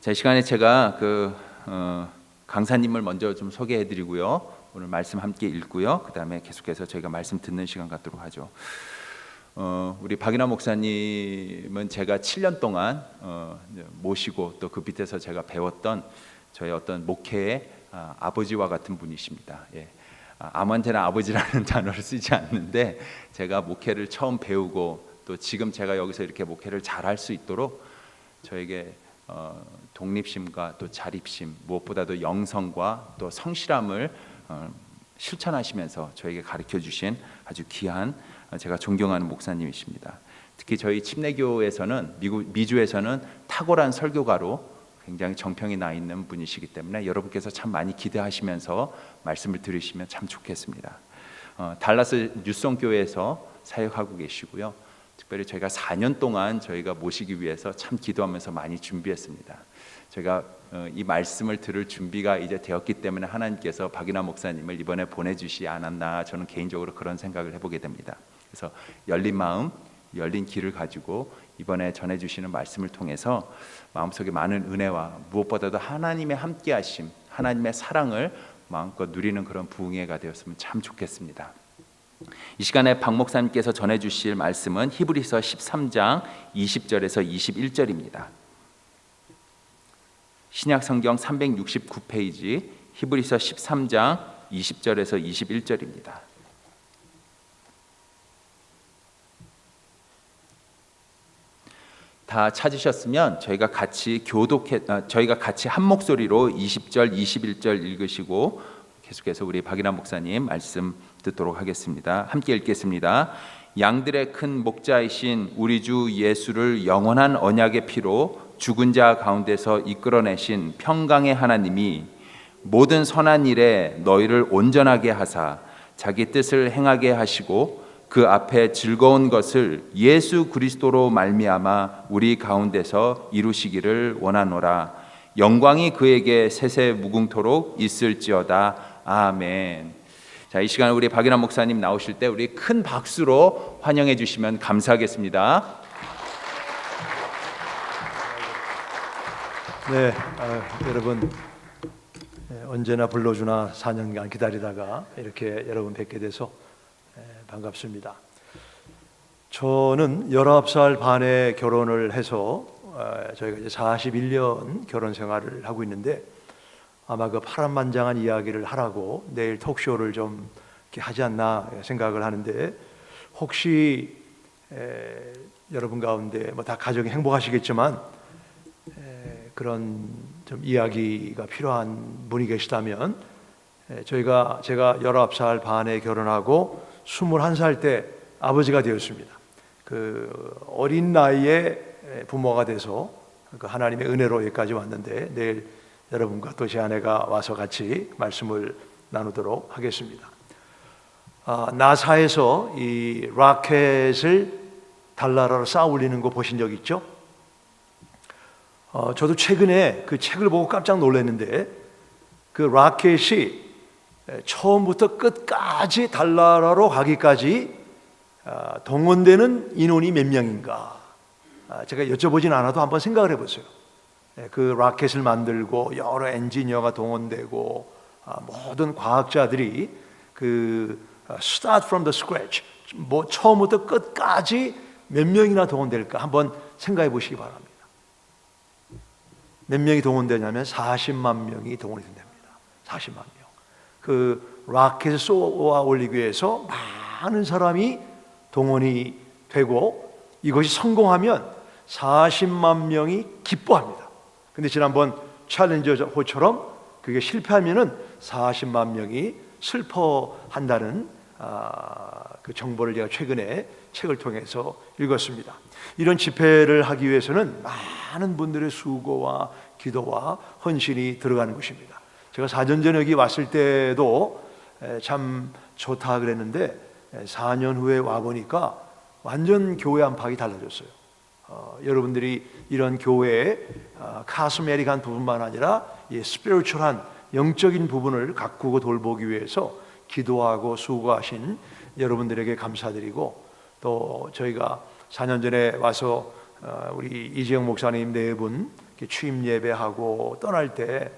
자, 이 시간에 제가 강사님을 먼저 좀 소개해드리고요. 오늘 말씀 함께 읽고요. 그 다음에 계속해서 저희가 말씀 듣는 시간 갖도록 하죠. 우리 박인환 목사님은 제가 7년 동안 모시고 또 그 밑에서 제가 배웠던 저의 어떤 목회의 아버지와 같은 분이십니다. 예. 아무한테나 아버지라는 단어를 쓰지 않는데 제가 목회를 처음 배우고 또 지금 제가 여기서 이렇게 목회를 잘할 수 있도록 저에게 독립심과 또 자립심, 무엇보다도 영성과 또 성실함을 실천하시면서 저에게 가르쳐 주신 아주 귀한, 제가 존경하는 목사님이십니다. 특히 저희 침례교에서는 미주에서는 탁월한 설교가로 굉장히 정평이 나 있는 분이시기 때문에 여러분께서 참 많이 기대하시면서 말씀을 들으시면 참 좋겠습니다. 달라스 뉴송교회에서 사역하고 계시고요. 특별히 저희가 4년 동안 저희가 모시기 위해서 참 기도하면서 많이 준비했습니다. 저희가 이 말씀을 들을 준비가 이제 되었기 때문에 하나님께서 박인환 목사님을 이번에 보내주시지 않았나, 저는 개인적으로 그런 생각을 해보게 됩니다. 그래서 열린 마음, 열린 귀를 가지고 이번에 전해주시는 말씀을 통해서 마음속에 많은 은혜와 무엇보다도 하나님의 함께하심, 하나님의 사랑을 마음껏 누리는 그런 부흥회가 되었으면 참 좋겠습니다. 이 시간에 박 목사님께서 전해주실 말씀은 히브리서 13장 20절에서 21절입니다. 신약성경 369페이지 히브리서 13장 20절에서 21절입니다. 다 찾으셨으면 저희가 같이 한 목소리로 20절, 21절 읽으시고 계속해서 우리 박인환 목사님 말씀 듣도록 하겠습니다. 함께 읽겠습니다. 양들의 큰 목자이신 우리 주 예수를 영원한 언약의 피로 죽은 자 가운데서 이끌어내신 평강의 하나님이 모든 선한 일에 너희를 온전하게 하사 자기 뜻을 행하게 하시고 그 앞에 즐거운 것을 예수 그리스도로 말미암아 우리 가운데서 이루시기를 원하노라. 영광이 그에게 세세 무궁토록 있을지어다. 아멘. 자, 이 시간 우리 박인환 목사님 나오실 때 우리 큰 박수로 환영해 주시면 감사하겠습니다. 네, 여러분 언제나 불러주나 4년간 기다리다가 이렇게 여러분 뵙게 돼서 반갑습니다. 저는 19살 반에 결혼을 해서 저희가 이제 41년 결혼 생활을 하고 있는데 아마 그 파란만장한 이야기를 하라고 내일 톡쇼를 좀 이렇게 하지 않나 생각을 하는데, 혹시 여러분 가운데 뭐 다 가정이 행복하시겠지만 그런 좀 이야기가 필요한 분이 계시다면, 제가 19살 반에 결혼하고 21살 때 아버지가 되었습니다. 그 어린 나이에 부모가 돼서 그 하나님의 은혜로 여기까지 왔는데, 내일 여러분과 또 제 아내가 와서 같이 말씀을 나누도록 하겠습니다. 나사에서 이 라켓을 달나라로 쌓아 올리는 거 보신 적 있죠? 저도 최근에 그 책을 보고 깜짝 놀랐는데, 그 라켓이 처음부터 끝까지 달나라로 가기까지 동원되는 인원이 몇 명인가? 제가 여쭤보진 않아도 한번 생각을 해보세요. 그 라켓을 만들고 여러 엔지니어가 동원되고 모든 과학자들이 그 start from the scratch, 뭐 처음부터 끝까지 몇 명이나 동원될까 한번 생각해 보시기 바랍니다. 몇 명이 동원되냐면 40만 명이 동원이 된답니다. 40만 명. 그 라켓을 쏘아 올리기 위해서 많은 사람이 동원이 되고, 이것이 성공하면 40만 명이 기뻐합니다. 근데 지난번 챌린저호처럼 그게 실패하면은 40만 명이 슬퍼한다는 그 정보를 제가 최근에 책을 통해서 읽었습니다. 이런 집회를 하기 위해서는 많은 분들의 수고와 기도와 헌신이 들어가는 것입니다. 제가 4년 전에 여기 왔을 때도 참 좋다 그랬는데 4년 후에 와보니까 완전 교회 안팎이 달라졌어요. 여러분들이 이런 교회의 카스메릭한 부분만 아니라 스피리추얼한 영적인 부분을 가꾸고 돌보기 위해서 기도하고 수고하신 여러분들에게 감사드리고, 또 저희가 4년 전에 와서 우리 이재영 목사님 네 분, 취임 예배하고 떠날 때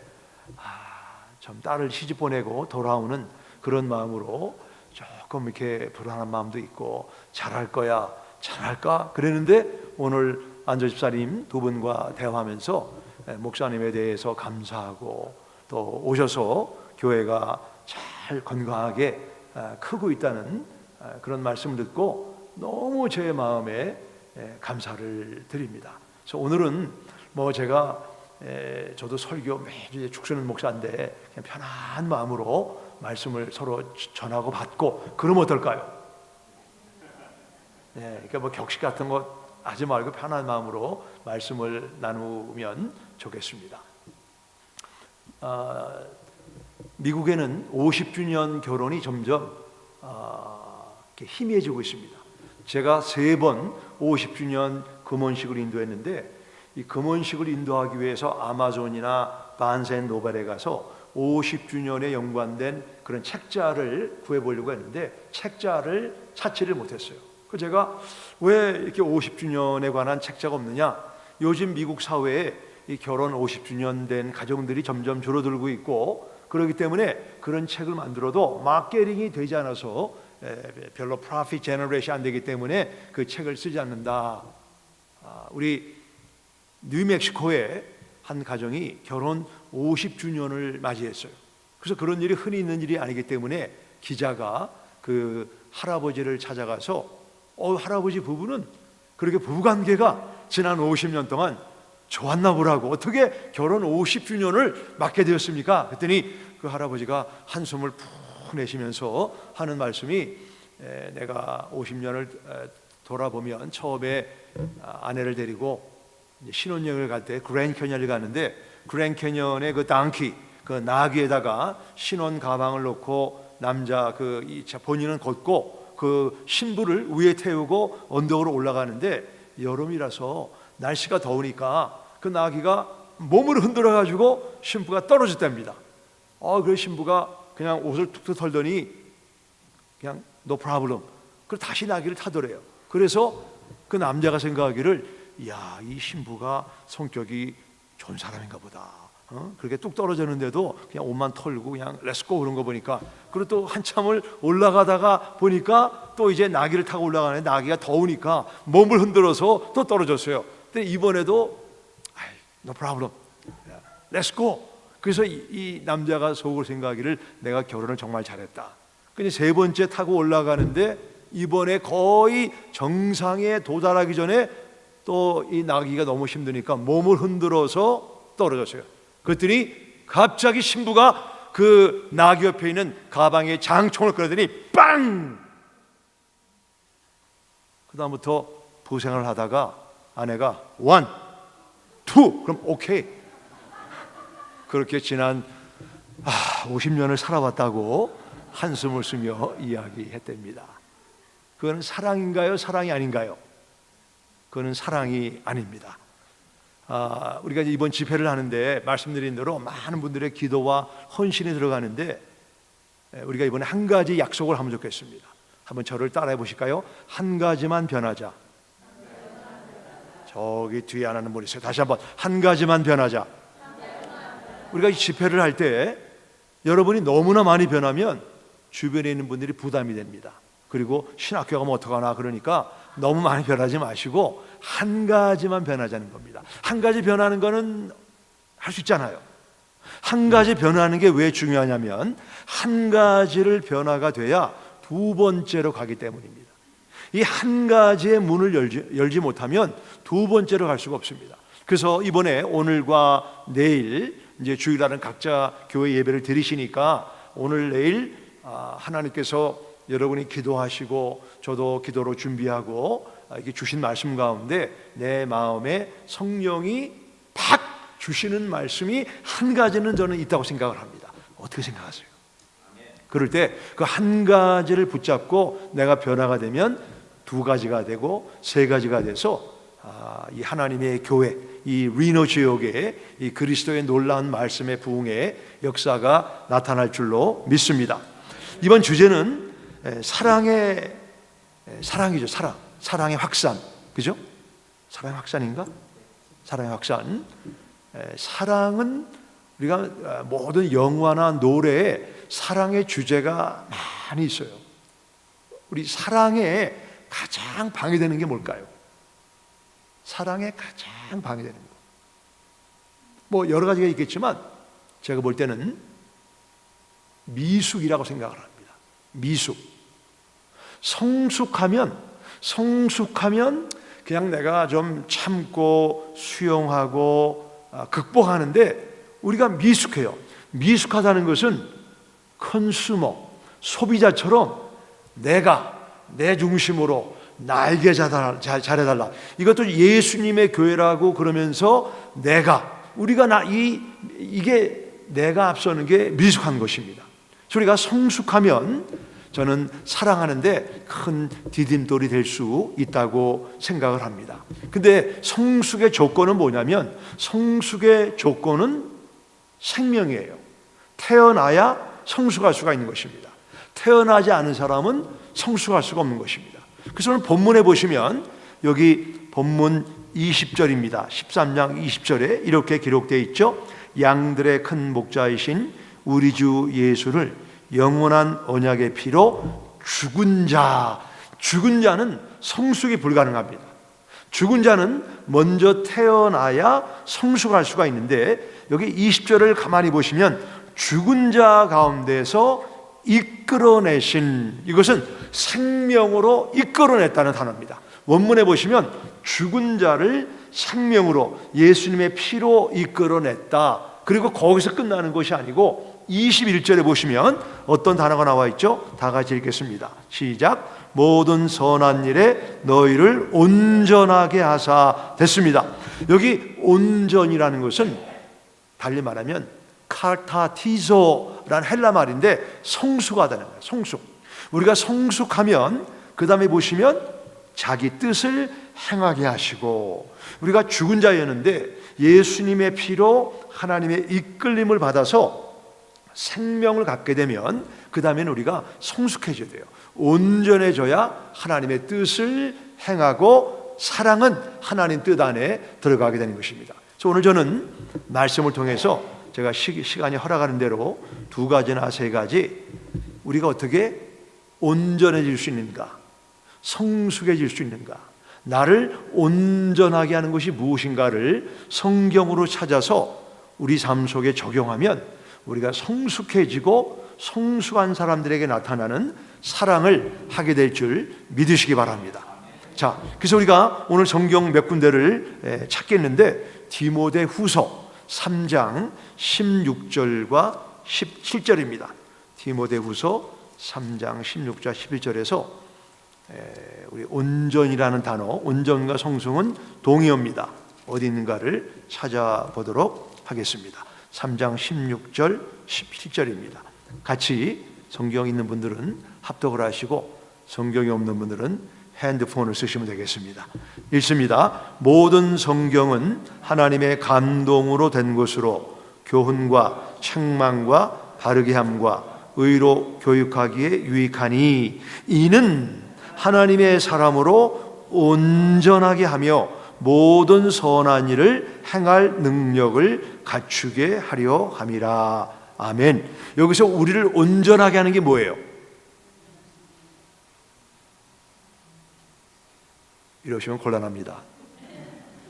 참 딸을 시집 보내고 돌아오는 그런 마음으로 조금 이렇게 불안한 마음도 있고 잘할 거야, 잘할까 그랬는데 오늘 안조 집사님 두 분과 대화하면서 목사님에 대해서 감사하고 또 오셔서 교회가 잘 건강하게 크고 있다는 그런 말씀을 듣고 너무 제 마음에 감사를 드립니다. 그래서 오늘은 뭐 제가 저도 설교 매주 죽쓰는 목사인데 그냥 편한 마음으로 말씀을 서로 전하고 받고 그러면 어떨까요? 그러니까 뭐 격식 같은 거 하지 말고 편한 마음으로 말씀을 나누면 좋겠습니다. 미국에는 50주년 결혼이 점점 이렇게 희미해지고 있습니다. 제가 3번 50주년 금혼식을 인도했는데 이 금혼식을 인도하기 위해서 아마존이나 바른스앤노벨에 가서 50주년에 연관된 그런 책자를 구해보려고 했는데 책자를 찾지를 못했어요. 그래서 제가 왜 이렇게 50주년에 관한 책자가 없느냐? 요즘 미국 사회에 이 결혼 50주년 된 가정들이 점점 줄어들고 있고 그렇기 때문에 그런 책을 만들어도 마케팅이 되지 않아서 별로 프로핏 제너레이션 안 되기 때문에 그 책을 쓰지 않는다. 우리 뉴멕시코의 한 가정이 결혼 50주년을 맞이했어요. 그래서 그런 일이 흔히 있는 일이 아니기 때문에 기자가 그 할아버지를 찾아가서 할아버지 부부는 그렇게 부부관계가 지난 50년 동안 좋았나 보라고 어떻게 결혼 50주년을 맞게 되었습니까? 그랬더니 그 할아버지가 한숨을 푹 내쉬면서 하는 말씀이 내가 50년을 돌아보면 처음에 아내를 데리고 신혼여행을 갈 때 그랜드 캐년을 가는데 그랜드 캐년의 그 당키 그 나귀에다가 신혼 가방을 놓고 남자 본인은 걷고 그 신부를 위에 태우고 언덕으로 올라가는데 여름이라서 날씨가 더우니까 그 나귀가 몸을 흔들어 가지고 신부가 떨어졌답니다. 그 신부가 그냥 옷을 툭툭 털더니 그냥 no problem. 그리고 다시 나귀를 타더래요. 그래서 그 남자가 생각하기를 이 신부가 성격이 좋은 사람인가 보다. 그렇게 뚝 떨어졌는데도 그냥 옷만 털고 그냥 렛츠고 그런 거 보니까 그리고 또 한참을 올라가다가 보니까 또 이제 나귀를 타고 올라가는데 나귀가 더우니까 몸을 흔들어서 또 떨어졌어요. 근데 이번에도 no problem. 렛츠고. 그래서 이 남자가 속으로 생각하기를 내가 결혼을 정말 잘했다. 근데 3번째 타고 올라가는데 이번에 거의 정상에 도달하기 전에 또 이 나귀가 너무 힘드니까 몸을 흔들어서 떨어졌어요. 그랬더니 갑자기 신부가 그 나귀 옆에 있는 가방에 장총을 꺼내더니 빵! 그 다음부터 부생을 하다가 아내가 1, 2 그럼 오케이 그렇게 지난 50년을 살아왔다고 한숨을 쉬며 이야기했답니다. 그건 사랑인가요? 사랑이 아닌가요? 그건 사랑이 아닙니다. 우리가 이번 집회를 하는데 말씀드린 대로 많은 분들의 기도와 헌신이 들어가는데 우리가 이번에 한 가지 약속을 하면 좋겠습니다. 한번 저를 따라해 보실까요? 한 가지만 변하자. 저기 뒤에 안 하는 분이 있어요. 다시 한번 한 가지만 변하자. 우리가 이 집회를 할 때 여러분이 너무나 많이 변하면 주변에 있는 분들이 부담이 됩니다. 그리고 신학교 가면 어떡하나 그러니까 너무 많이 변하지 마시고 한 가지만 변하자는 겁니다. 한 가지 변하는 거는 할 수 있잖아요. 한 가지 변하는 게 왜 중요하냐면 한 가지를 변화가 돼야 2번째로 가기 때문입니다. 이 한 가지의 문을 열지 못하면 2번째로 갈 수가 없습니다. 그래서 이번에 오늘과 내일 이제 주일날은 각자 교회 예배를 드리시니까 오늘 내일 하나님께서 여러분이 기도하시고 저도 기도로 준비하고 이렇게 주신 말씀 가운데 내 마음에 성령이 팍 주시는 말씀이 한 가지는 저는 있다고 생각을 합니다. 어떻게 생각하세요? 그럴 때 그 한 가지를 붙잡고 내가 변화가 되면 2가지가 되고 3가지가 돼서 이 하나님의 교회, 이 리노 지역에 이 그리스도의 놀라운 말씀의 부흥의 역사가 나타날 줄로 믿습니다. 이번 주제는 사랑이죠. 사랑의 확산, 그죠? 사랑의 확산인가? 사랑의 확산. 사랑은 우리가 모든 영화나 노래에 사랑의 주제가 많이 있어요. 우리 사랑에 가장 방해되는 게 뭘까요? 사랑에 가장 방해되는 거. 뭐 여러 가지가 있겠지만 제가 볼 때는 미숙이라고 생각을 합니다. 미숙. 성숙하면 그냥 내가 좀 참고 수용하고 극복하는데 우리가 미숙해요. 미숙하다는 것은 컨슈머, 소비자처럼 내가 내 중심으로 나에게 잘해달라. 이것도 예수님의 교회라고 그러면서 이게 내가 앞서는 게 미숙한 것입니다. 우리가 성숙하면 저는 사랑하는데 큰 디딤돌이 될 수 있다고 생각을 합니다. 근데 성숙의 조건은 뭐냐면 성숙의 조건은 생명이에요. 태어나야 성숙할 수가 있는 것입니다. 태어나지 않은 사람은 성숙할 수가 없는 것입니다. 그래서 오늘 본문에 보시면 여기 본문 20절입니다. 13장 20절에 이렇게 기록되어 있죠. 양들의 큰 목자이신 우리 주 예수를 영원한 언약의 피로 죽은 자는 성숙이 불가능합니다. 죽은 자는 먼저 태어나야 성숙할 수가 있는데 여기 20절을 가만히 보시면 죽은 자 가운데서 이끌어내신, 이것은 생명으로 이끌어냈다는 단어입니다. 원문에 보시면 죽은 자를 생명으로 예수님의 피로 이끌어냈다. 그리고 거기서 끝나는 것이 아니고 21절에 보시면 어떤 단어가 나와 있죠? 다 같이 읽겠습니다. 시작. 모든 선한 일에 너희를 온전하게 하사 됐습니다. 여기 온전이라는 것은 달리 말하면 카타티조라는 헬라 말인데 성숙하다는 거예요. 성숙. 우리가 성숙하면 그 다음에 보시면 자기 뜻을 행하게 하시고, 우리가 죽은 자였는데 예수님의 피로 하나님의 이끌림을 받아서 생명을 갖게 되면 그 다음에는 우리가 성숙해져야 돼요. 온전해져야 하나님의 뜻을 행하고 사랑은 하나님 뜻 안에 들어가게 되는 것입니다. 그래서 오늘 저는 말씀을 통해서 제가 시간이 허락하는 대로 두 가지나 세 가지 우리가 어떻게 온전해질 수 있는가, 성숙해질 수 있는가, 나를 온전하게 하는 것이 무엇인가를 성경으로 찾아서 우리 삶 속에 적용하면 우리가 성숙해지고 성숙한 사람들에게 나타나는 사랑을 하게 될 줄 믿으시기 바랍니다. 자, 그래서 우리가 오늘 성경 몇 군데를 찾겠는데 디모데 후서 3장 16절과 17절입니다. 디모데 후서 3장 16절 11절에서 우리 온전이라는 단어, 온전과 성숙은 동의어입니다. 어디 있는가를 찾아보도록 하겠습니다. 3장 16절 17절입니다. 같이 성경 있는 분들은 합독을 하시고 성경이 없는 분들은 핸드폰을 쓰시면 되겠습니다. 읽습니다. 모든 성경은 하나님의 감동으로 된 것으로 교훈과 책망과 바르게 함과 의로 교육하기에 유익하니 이는 하나님의 사람으로 온전하게 하며 모든 선한 일을 행할 능력을 갖추게 하려 함이라. 아멘. 여기서 우리를 온전하게 하는 게 뭐예요? 이러시면 곤란합니다.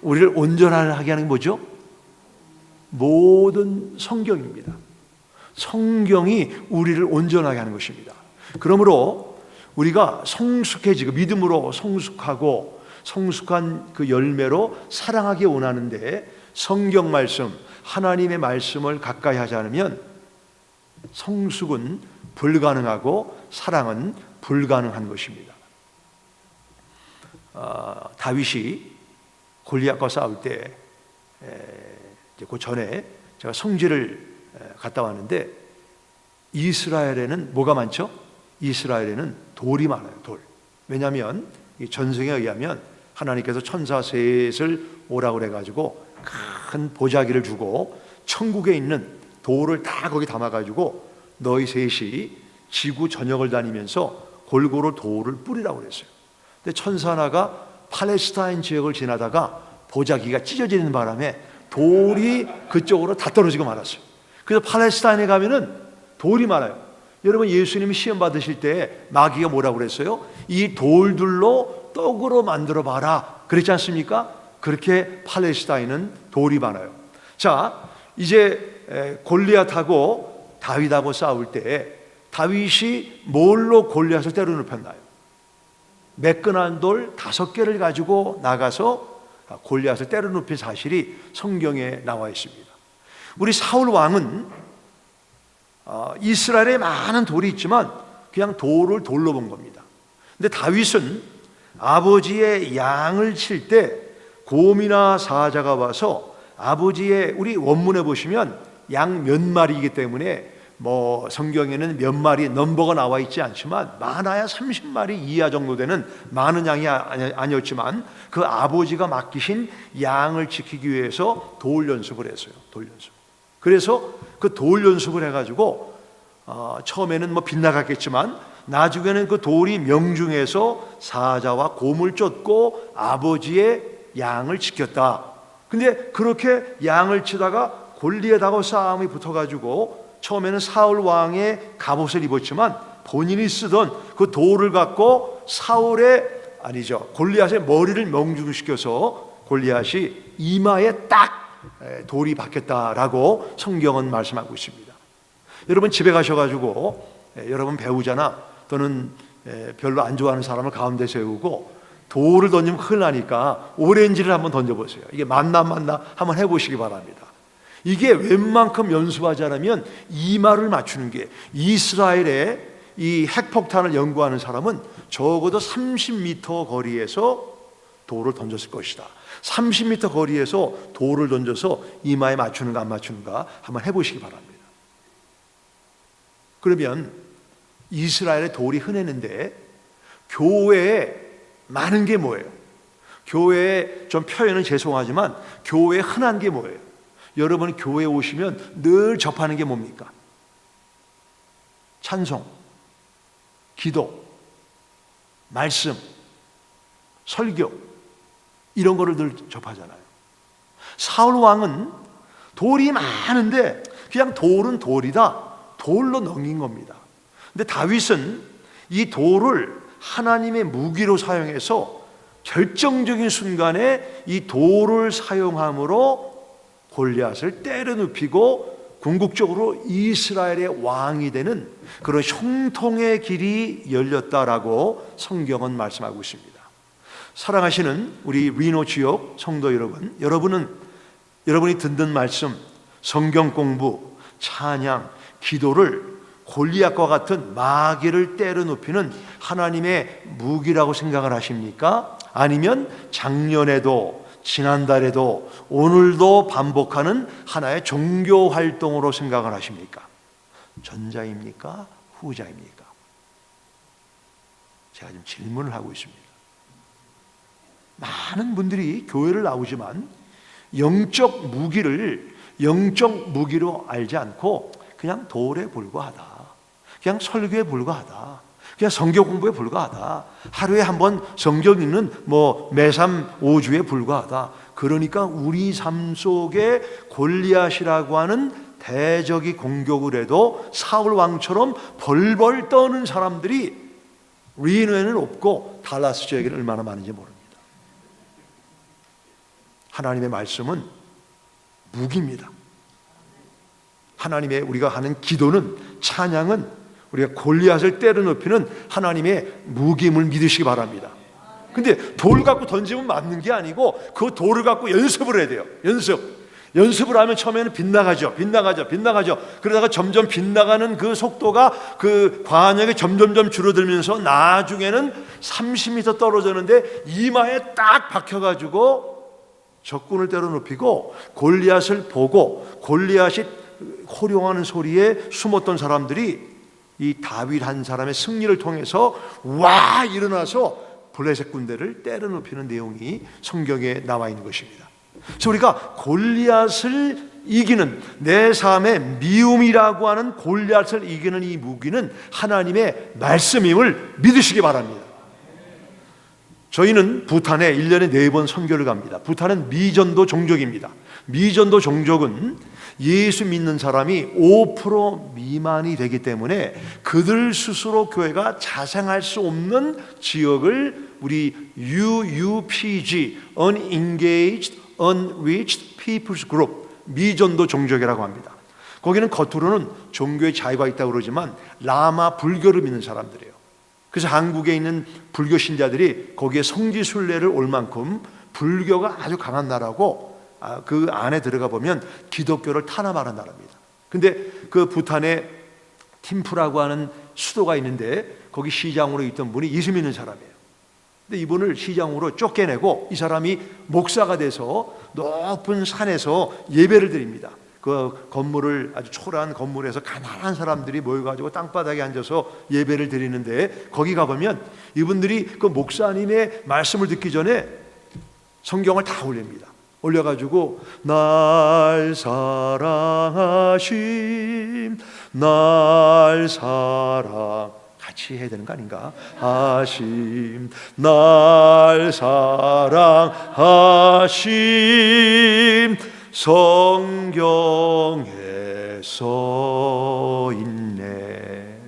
우리를 온전하게 하는 게 뭐죠? 모든 성경입니다. 성경이 우리를 온전하게 하는 것입니다. 그러므로 우리가 성숙해지고 믿음으로 성숙하고 성숙한 그 열매로 사랑하기 원하는데 성경 말씀, 하나님의 말씀을 가까이 하지 않으면 성숙은 불가능하고 사랑은 불가능한 것입니다. 다윗이 골리앗과 싸울 때 그 전에 제가 성지를 갔다 왔는데 이스라엘에는 뭐가 많죠? 이스라엘에는 돌이 많아요. 돌. 왜냐하면 이 전승에 의하면 하나님께서 천사 셋을 오라고 그래가지고 큰 보자기를 주고 천국에 있는 돌을 다 거기 담아가지고 너희 셋이 지구 전역을 다니면서 골고루 돌을 뿌리라고 그랬어요. 근데 천사 하나가 팔레스타인 지역을 지나다가 보자기가 찢어지는 바람에 돌이 그쪽으로 다 떨어지고 말았어요. 그래서 팔레스타인에 가면은 돌이 많아요. 여러분, 예수님이 시험 받으실 때 마귀가 뭐라고 그랬어요? 이 돌들로 떡으로 만들어 봐라 그랬지 않습니까? 그렇게 팔레스타인은 돌이 많아요. 자, 이제 골리앗하고 다윗하고 싸울 때 다윗이 뭘로 골리앗을 때려 눕혔나요? 매끈한 돌 5개를 가지고 나가서 골리앗을 때려 눕힌 사실이 성경에 나와 있습니다. 우리 사울 왕은 이스라엘에 많은 돌이 있지만 그냥 돌을 돌로 본 겁니다. 근데 다윗은 아버지의 양을 칠 때 곰이나 사자가 와서 아버지의, 우리 원문에 보시면 양 몇 마리이기 때문에 뭐 성경에는 몇 마리 넘버가 나와 있지 않지만 많아야 30마리 이하 정도 되는 많은 양이 아니었지만 그 아버지가 맡기신 양을 지키기 위해서 돌 연습을 했어요. 돌 연습. 그래서 그 돌 연습을 해가지고 처음에는 뭐 빗나갔겠지만 나중에는 그 돌이 명중해서 사자와 곰을 쫓고 아버지의 양을 지켰다. 근데 그렇게 양을 치다가 골리앗하고 싸움이 붙어가지고 처음에는 사울 왕의 갑옷을 입었지만 본인이 쓰던 그 돌을 갖고 골리앗의 머리를 명중시켜서 골리앗이 이마에 딱 돌이 박혔다라고 성경은 말씀하고 있습니다. 여러분, 집에 가셔가지고 여러분 배우자나 또는 별로 안 좋아하는 사람을 가운데 세우고 돌을 던지면 큰일 나니까 오렌지를 한번 던져보세요. 이게 맞나 한번 해보시기 바랍니다. 이게 웬만큼 연습하지 않으면 이마를 맞추는 게, 이스라엘의 이 핵폭탄을 연구하는 사람은 적어도 30m 거리에서 돌을 던졌을 것이다. 30m 거리에서 돌을 던져서 이마에 맞추는가 안 맞추는가 한번 해보시기 바랍니다. 그러면 이스라엘의 돌이 흔했는데 교회에 많은 게 뭐예요? 교회에, 좀 표현은 죄송하지만 교회에 흔한 게 뭐예요? 여러분, 교회에 오시면 늘 접하는 게 뭡니까? 찬송, 기도, 말씀, 설교, 이런 거를 늘 접하잖아요. 사울 왕은 돌이 많은데 그냥 돌은 돌이다, 돌로 넘긴 겁니다. 근데 다윗은 이 돌을 하나님의 무기로 사용해서 결정적인 순간에 이 돌을 사용함으로 골리앗을 때려 눕히고 궁극적으로 이스라엘의 왕이 되는 그런 형통의 길이 열렸다라고 성경은 말씀하고 있습니다. 사랑하시는 우리 리노 지역 성도 여러분, 여러분이 듣는 말씀, 성경 공부, 찬양, 기도를 골리앗과 같은 마귀를 때려 눕히는 하나님의 무기라고 생각을 하십니까? 아니면 작년에도 지난달에도 오늘도 반복하는 하나의 종교 활동으로 생각을 하십니까? 전자입니까? 후자입니까? 제가 지금 질문을 하고 있습니다. 많은 분들이 교회를 나오지만 영적 무기로 알지 않고 그냥 돌에 불과하다, 그냥 설교에 불과하다, 그냥 성경 공부에 불과하다, 하루에 한 번 성경 읽는 매삼 5주에 불과하다. 그러니까 우리 삶 속에 골리앗이라고 하는 대적이 공격을 해도 사울 왕처럼 벌벌 떠는 사람들이 리노에는 없고 달라스 지역에는 얼마나 많은지 모릅니다. 하나님의 말씀은 무기입니다. 하나님의 우리가 하는 기도는, 찬양은 우리가 골리앗을 때려 눕히는 하나님의 무기임을 믿으시기 바랍니다. 근데 돌 갖고 던지면 맞는 게 아니고 그 돌을 갖고 연습을 해야 돼요. 연습을 하면 처음에는 빗나가죠. 그러다가 점점 빗나가는 그 속도가 그 관역이 점점점 줄어들면서 나중에는 30m 떨어졌는데 이마에 딱 박혀가지고 적군을 때려 눕히고 골리앗을 보고 골리앗이 호령하는 소리에 숨었던 사람들이 이 다윗 한 사람의 승리를 통해서 와 일어나서 블레셋 군대를 때려 눕히는 내용이 성경에 나와 있는 것입니다. 그래서 우리가 골리앗을 이기는, 내 삶의 미움이라고 하는 골리앗을 이기는 이 무기는 하나님의 말씀임을 믿으시기 바랍니다. 저희는 부탄에 1년에 4번 선교를 갑니다. 부탄은 미전도 종족입니다. 미전도 종족은 예수 믿는 사람이 5% 미만이 되기 때문에 그들 스스로 교회가 자생할 수 없는 지역을 우리 UUPG, Unengaged, Unreached People's Group, 미전도 종족이라고 합니다. 거기는 겉으로는 종교의 자유가 있다고 그러지만 라마 불교를 믿는 사람들이에요. 그래서 한국에 있는 불교 신자들이 거기에 성지순례를 올 만큼 불교가 아주 강한 나라고, 그 안에 들어가 보면 기독교를 탄압하는 나라입니다. 근데 그 부탄에 팀푸라고 하는 수도가 있는데 거기 시장으로 있던 분이 예수 믿는 사람이에요. 근데 이분을 시장으로 쫓겨내고 이 사람이 목사가 돼서 높은 산에서 예배를 드립니다. 그 건물을, 아주 초라한 건물에서 가난한 사람들이 모여가지고 땅바닥에 앉아서 예배를 드리는데, 거기 가보면 이분들이 그 목사님의 말씀을 듣기 전에 성경을 다 올립니다. 올려가지고 날 사랑하심, 날 사랑, 같이 해야 되는 거 아닌가? 하심, 날 사랑하심, 성경에 써 있네.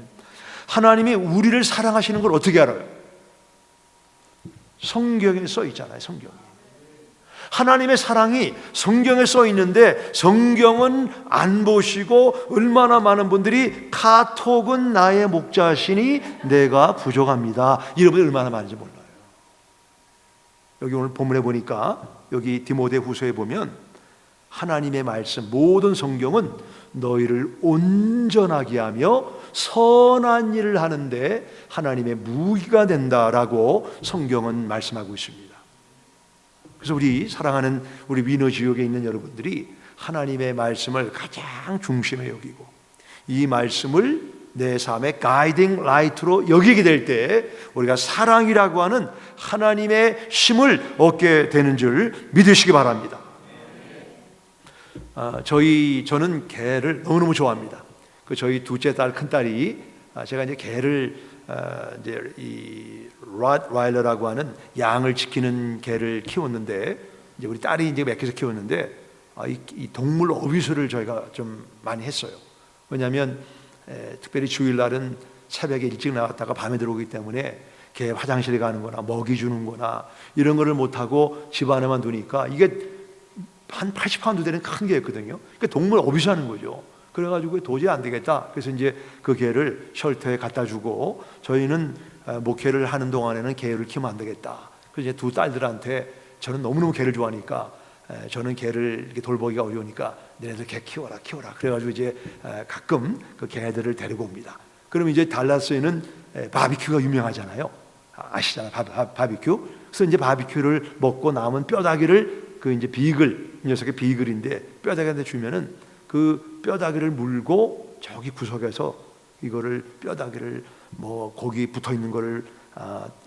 하나님이 우리를 사랑하시는 걸 어떻게 알아요? 성경에 써 있잖아요. 성경에. 하나님의 사랑이 성경에 써 있는데 성경은 안 보시고 얼마나 많은 분들이 카톡은 나의 목자시니 내가 부족합니다, 이런 분이 얼마나 많은지 몰라요. 여기 오늘 본문에 보니까 여기 디모데후서에 보면 하나님의 말씀, 모든 성경은 너희를 온전하게 하며 선한 일을 하는데 하나님의 무기가 된다라고 성경은 말씀하고 있습니다. 그래서 우리 사랑하는 우리 위너 지역에 있는 여러분들이 하나님의 말씀을 가장 중심에 여기고 이 말씀을 내 삶의 가이딩 라이트로 여기게 될 때 우리가 사랑이라고 하는 하나님의 힘을 얻게 되는 줄 믿으시기 바랍니다. 저는 개를 너무너무 좋아합니다. 그 저희 둘째 딸, 큰 딸이 제가 이제 개를 이제 이 롯와일러라고 하는 양을 지키는 개를 키웠는데, 이제 우리 딸이 이제 몇 개서 키웠는데 이 동물 어비스를 저희가 좀 많이 했어요. 왜냐하면 특별히 주일날은 새벽에 일찍 나갔다가 밤에 들어오기 때문에 개 화장실에 가는 거나 먹이 주는 거나 이런 거를 못하고 집 안에만 두니까 이게 한 80파운드 되는 큰 개였거든요. 그러니까 동물 어비스 하는 거죠. 그래가지고 도저히 안 되겠다. 그래서 이제 그 개를 쉘터에 갖다 주고, 저희는 목회를 하는 동안에는 개를 키우면 안 되겠다. 그래서 이제 두 딸들한테, 저는 너무너무 개를 좋아하니까 저는 개를 이렇게 돌보기가 어려우니까 너네들 개 키워라. 그래가지고 이제 가끔 그 개들을 데리고 옵니다. 그럼 이제 달라스에는 바비큐가 유명하잖아요. 아시잖아요, 바비큐. 그래서 이제 바비큐를 먹고 남은 뼈다귀를, 그 이제 비글, 이 녀석의 비글인데 뼈다귀한테 주면은 그 뼈다귀를 물고 저기 구석에서 이거를 뼈다귀를 뭐 고기 붙어 있는 거를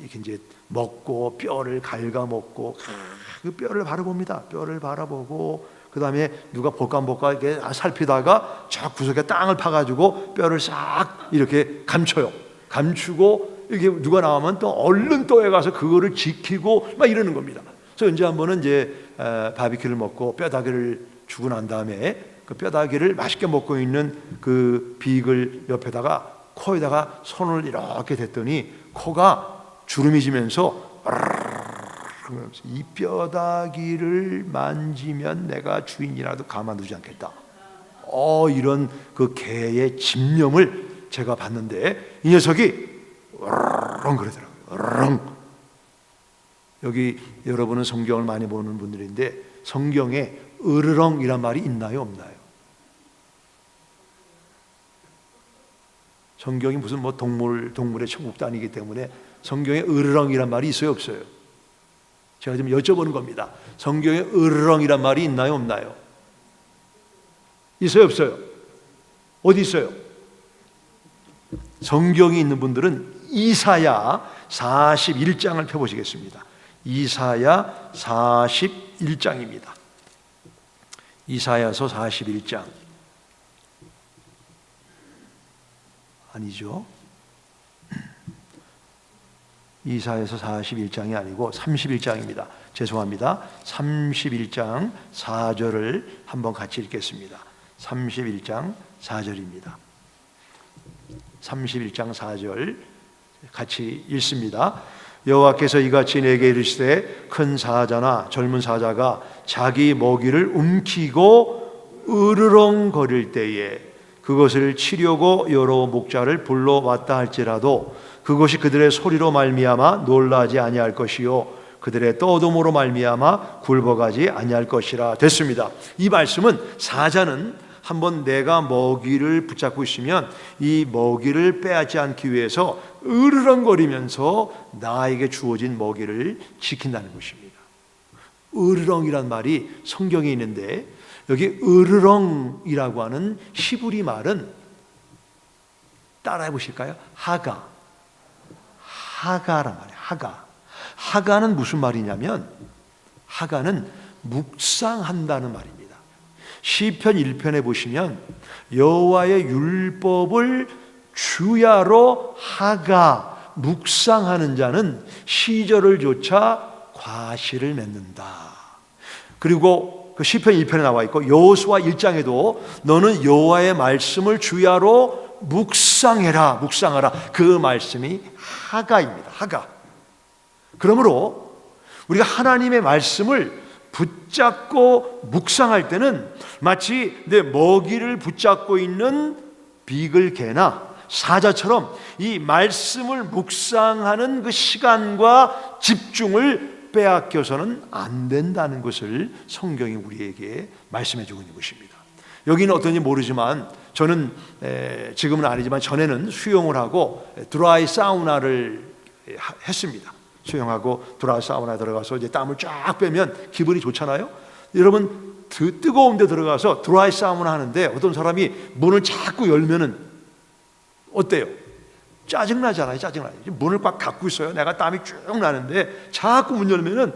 이렇게 이제 먹고 뼈를 갉아 먹고 그 뼈를 바라봅니다. 뼈를 바라보고 그 다음에 누가 볼까 이렇게 살피다가 저 구석에 땅을 파가지고 뼈를 싹 이렇게 감춰요. 감추고 이렇게 누가 나오면 또 얼른 또에 가서 그거를 지키고 막 이러는 겁니다. 그래서 언제 한 번은 이제 바비큐를 먹고 뼈다귀를 주고 난 다음에 그 뼈다귀를 맛있게 먹고 있는 그 비글 옆에다가 코에다가 손을 이렇게 댔더니 코가 주름이 지면서 이 뼈다귀를 만지면 내가 주인이라도 가만두지 않겠다. 이런 그 개의 집념을 제가 봤는데 이 녀석이 그러더라고요. 여기 여러분은 성경을 많이 보는 분들인데 성경에 으르렁이란 말이 있나요, 없나요? 성경이 무슨 뭐 동물의 천국도 아니기 때문에 성경에 으르렁이란 말이 있어요, 없어요? 제가 좀 여쭤보는 겁니다. 성경에 으르렁이란 말이 있나요, 없나요? 있어요, 없어요? 어디 있어요? 성경이 있는 분들은 이사야 41장을 펴보시겠습니다. 이사야 41장입니다. 이사야서 41장. 아니죠. 이사야서 41장이 아니고 31장입니다. 죄송합니다. 31장 4절을 한번 같이 읽겠습니다. 31장 4절입니다. 31장 4절 같이 읽습니다. 여호와께서 이같이 내게 이르시되 큰 사자나 젊은 사자가 자기 먹이를 움키고 으르렁거릴 때에 그것을 치려고 여러 목자를 불러왔다 할지라도 그것이 그들의 소리로 말미암아 놀라지 아니할 것이요 그들의 떠돔으로 말미암아 굴복하지 아니할 것이라. 됐습니다. 이 말씀은 사자는 한번 내가 먹이를 붙잡고 있으면 이 먹이를 빼앗지 않기 위해서 으르렁거리면서 나에게 주어진 먹이를 지킨다는 것입니다. 으르렁이란 말이 성경에 있는데 여기 으르렁이라고 하는 히브리 말은 따라해 보실까요? 하가란 말이에요. 하가는 무슨 말이냐면 하가는 묵상한다는 말입니다. 시편 1편에 보시면 여호와의 율법을 주야로 하가 묵상하는 자는 시절을 조차 과실을 맺는다. 그리고 그 시편 1편에 나와 있고 여호수아 1장에도 너는 여호와의 말씀을 주야로 묵상하라. 그 말씀이 하가입니다. 하가. 그러므로 우리가 하나님의 말씀을 붙잡고 묵상할 때는 마치 내 먹이를 붙잡고 있는 비글개나 사자처럼 이 말씀을 묵상하는 그 시간과 집중을 빼앗겨서는 안 된다는 것을 성경이 우리에게 말씀해 주고 있는 것입니다. 여기는 어떤지 모르지만 저는 지금은 아니지만 전에는 수영을 하고 드라이 사우나를 했습니다. 수영하고 드라이 사우나 들어가서 이제 땀을 쫙 빼면 기분이 좋잖아요. 여러분 뜨거운 데 들어가서 드라이 사우나 하는데 어떤 사람이 문을 자꾸 열면은 어때요? 짜증나잖아요. 문을 꽉 닫고 있어요. 내가 땀이 쭉 나는데 자꾸 문 열면은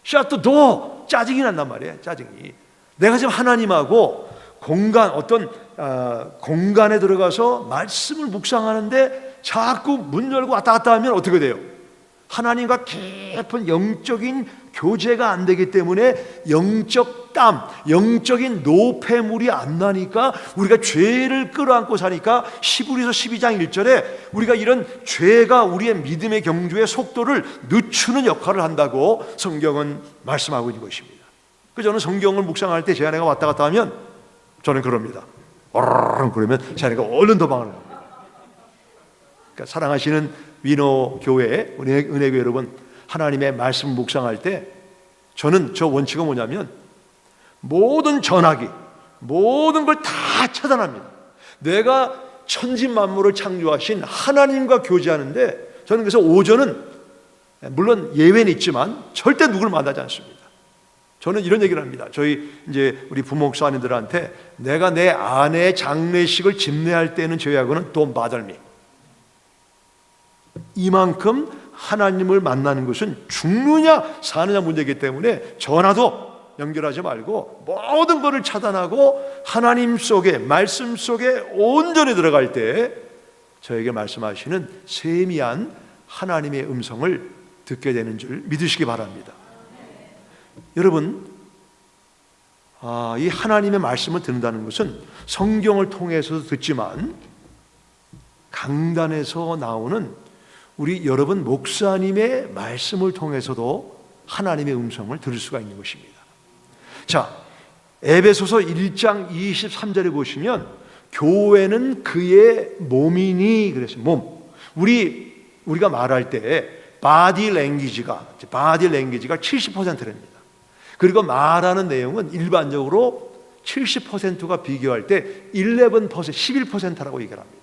shut the door 짜증이 난단 말이에요. 짜증이. 내가 지금 하나님하고 공간에 들어가서 말씀을 묵상하는데 자꾸 문 열고 왔다 갔다 하면 어떻게 돼요? 하나님과 깊은 영적인 교제가 안 되기 때문에 영적 땀, 영적인 노폐물이 안 나니까 우리가 죄를 끌어안고 사니까 히브리서 12장 1절에 우리가 이런 죄가 우리의 믿음의 경주의 속도를 늦추는 역할을 한다고 성경은 말씀하고 있는 것입니다. 그래서 저는 성경을 묵상할 때 제 아내가 왔다 갔다 하면 저는 그럽니다. 그러면 제 아내가 얼른 도망을 합니다. 그러니까 사랑하시는 위너 교회, 은혜교회 여러분, 하나님의 말씀 묵상할 때 저는 저 원칙은 뭐냐면 모든 전화기, 모든 걸 다 차단합니다. 내가 천지만물을 창조하신 하나님과 교제하는데 저는 그래서 오전은 물론 예외는 있지만 절대 누구를 만나지 않습니다. 저는 이런 얘기를 합니다. 저희 이제 우리 부목사님들한테 내가 내 아내의 장례식을 집례할 때는 저희하고는 don't bother me. 이만큼 하나님을 만나는 것은 죽느냐 사느냐 문제이기 때문에 전화도 연결하지 말고 모든 것을 차단하고 하나님 속에 말씀 속에 온전히 들어갈 때 저에게 말씀하시는 세미한 하나님의 음성을 듣게 되는 줄 믿으시기 바랍니다. 여러분, 이 하나님의 말씀을 듣는다는 것은 성경을 통해서도 듣지만 강단에서 나오는 우리 여러분 목사님의 말씀을 통해서도 하나님의 음성을 들을 수가 있는 것입니다. 자, 에베소서 1장 23절에 보시면 교회는 그의 몸이니 그랬어요. 몸. 우리가 말할 때 바디 랭귀지가 70%입니다. 그리고 말하는 내용은 일반적으로 70%가 비교할 때 11%라고 얘기를 합니다.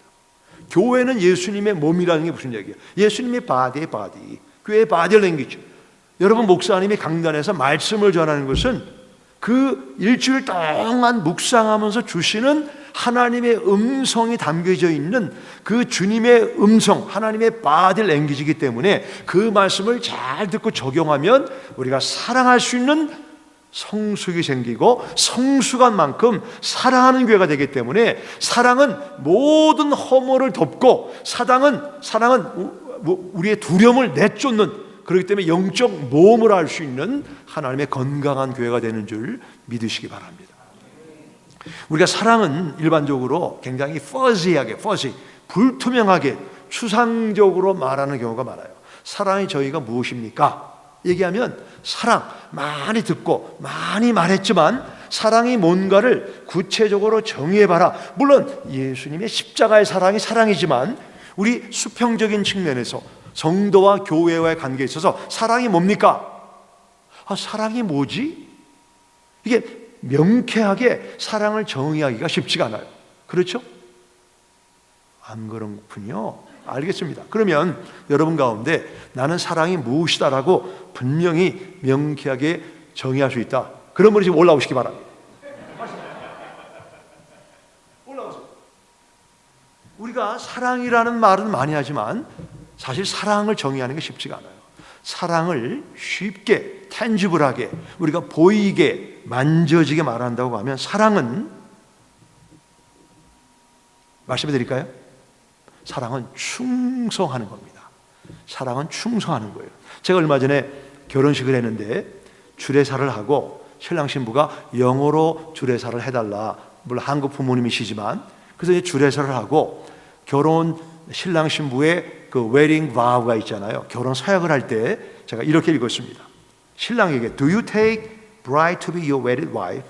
교회는 예수님의 몸이라는 게 무슨 얘기예요? 예수님의 바디, 교회의 바디 랭귀지. 여러분 목사님이 강단에서 말씀을 전하는 것은 그 일주일 동안 묵상하면서 주시는 하나님의 음성이 담겨져 있는 그 주님의 음성, 하나님의 바디 랭귀지이기 때문에 그 말씀을 잘 듣고 적용하면 우리가 사랑할 수 있는 성숙이 생기고 성숙한 만큼 사랑하는 교회가 되기 때문에 사랑은 모든 허물을 덮고 사랑은 우리의 두려움을 내쫓는, 그렇기 때문에 영적 모험을 할 수 있는 하나님의 건강한 교회가 되는 줄 믿으시기 바랍니다. 우리가 사랑은 일반적으로 굉장히 fuzzy하게, 불투명하게 추상적으로 말하는 경우가 많아요. 사랑이 저희가 무엇입니까? 얘기하면 사랑 많이 듣고 많이 말했지만 사랑이 뭔가를 구체적으로 정의해봐라. 물론 예수님의 십자가의 사랑이 사랑이지만 우리 수평적인 측면에서 성도와 교회와의 관계에 있어서 사랑이 뭡니까? 사랑이 뭐지? 이게 명쾌하게 사랑을 정의하기가 쉽지가 않아요. 그렇죠? 안 그렇군요. 알겠습니다. 그러면 여러분 가운데 나는 사랑이 무엇이다라고 분명히 명쾌하게 정의할 수 있다. 그런 분이 지금 올라오시기 바랍니다. 올라오세요. 우리가 사랑이라는 말은 많이 하지만 사실 사랑을 정의하는 게 쉽지가 않아요. 사랑을 쉽게, 탄지블하게, 우리가 보이게, 만져지게 말한다고 하면 사랑은, 말씀해 드릴까요? 사랑은 충성하는 겁니다. 사랑은 충성하는 거예요. 제가 얼마 전에 결혼식을 했는데 주례사를 하고 신랑 신부가 영어로 주례사를 해달라. 물론 한국 부모님이시지만 그래서 이제 주례사를 하고 결혼 신랑 신부의 그 웨딩 바우가 있잖아요. 결혼 서약을 할 때 제가 이렇게 읽었습니다. 신랑에게 Do you take bride to be your wedded wife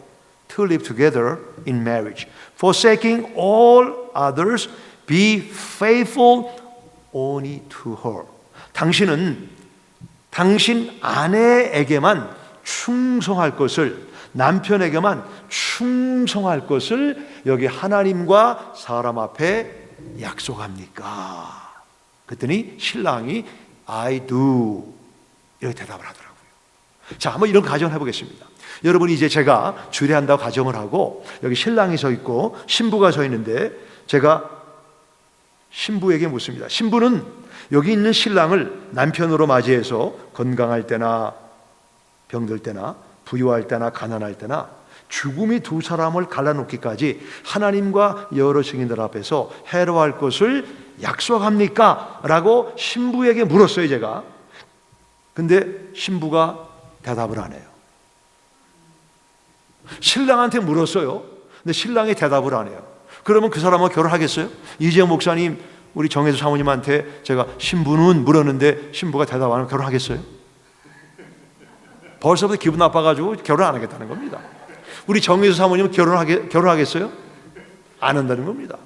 to live together in marriage, forsaking all others, be faithful only to her. 당신은 당신 아내에게만 충성할 것을, 남편에게만 충성할 것을 여기 하나님과 사람 앞에 약속합니까? 그랬더니 신랑이 I do 이렇게 대답을 하더라고요. 자, 한번 이런 가정을 해보겠습니다. 여러분이 이제 제가 주례한다고 가정을 하고 여기 신랑이 서 있고 신부가 서 있는데 제가 신부에게 묻습니다. 신부는 여기 있는 신랑을 남편으로 맞이해서 건강할 때나 병들 때나 부유할 때나 가난할 때나 죽음이 두 사람을 갈라놓기까지 하나님과 여러 증인들 앞에서 해로할 것을 약속합니까? 라고 신부에게 물었어요, 제가. 근데 신부가 대답을 안 해요. 신랑한테 물었어요. 근데 신랑이 대답을 안 해요. 그러면 그 사람하고 결혼하겠어요? 이재영 목사님, 우리 정혜수 사모님한테 제가 신부는 물었는데 신부가 대답 안 하면 결혼하겠어요? 벌써부터 기분 나빠가지고 결혼 안 하겠다는 겁니다. 우리 정혜수 사모님은 결혼하겠어요? 안 한다는 겁니다.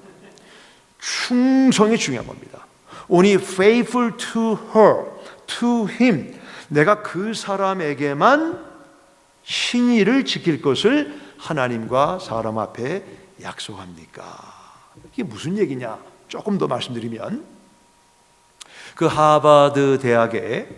충성이 중요한 겁니다. Only faithful to her, to him. 내가 그 사람에게만 신의를 지킬 것을 하나님과 사람 앞에 약속합니까? 이게 무슨 얘기냐? 조금 더 말씀드리면 그 하버드 대학의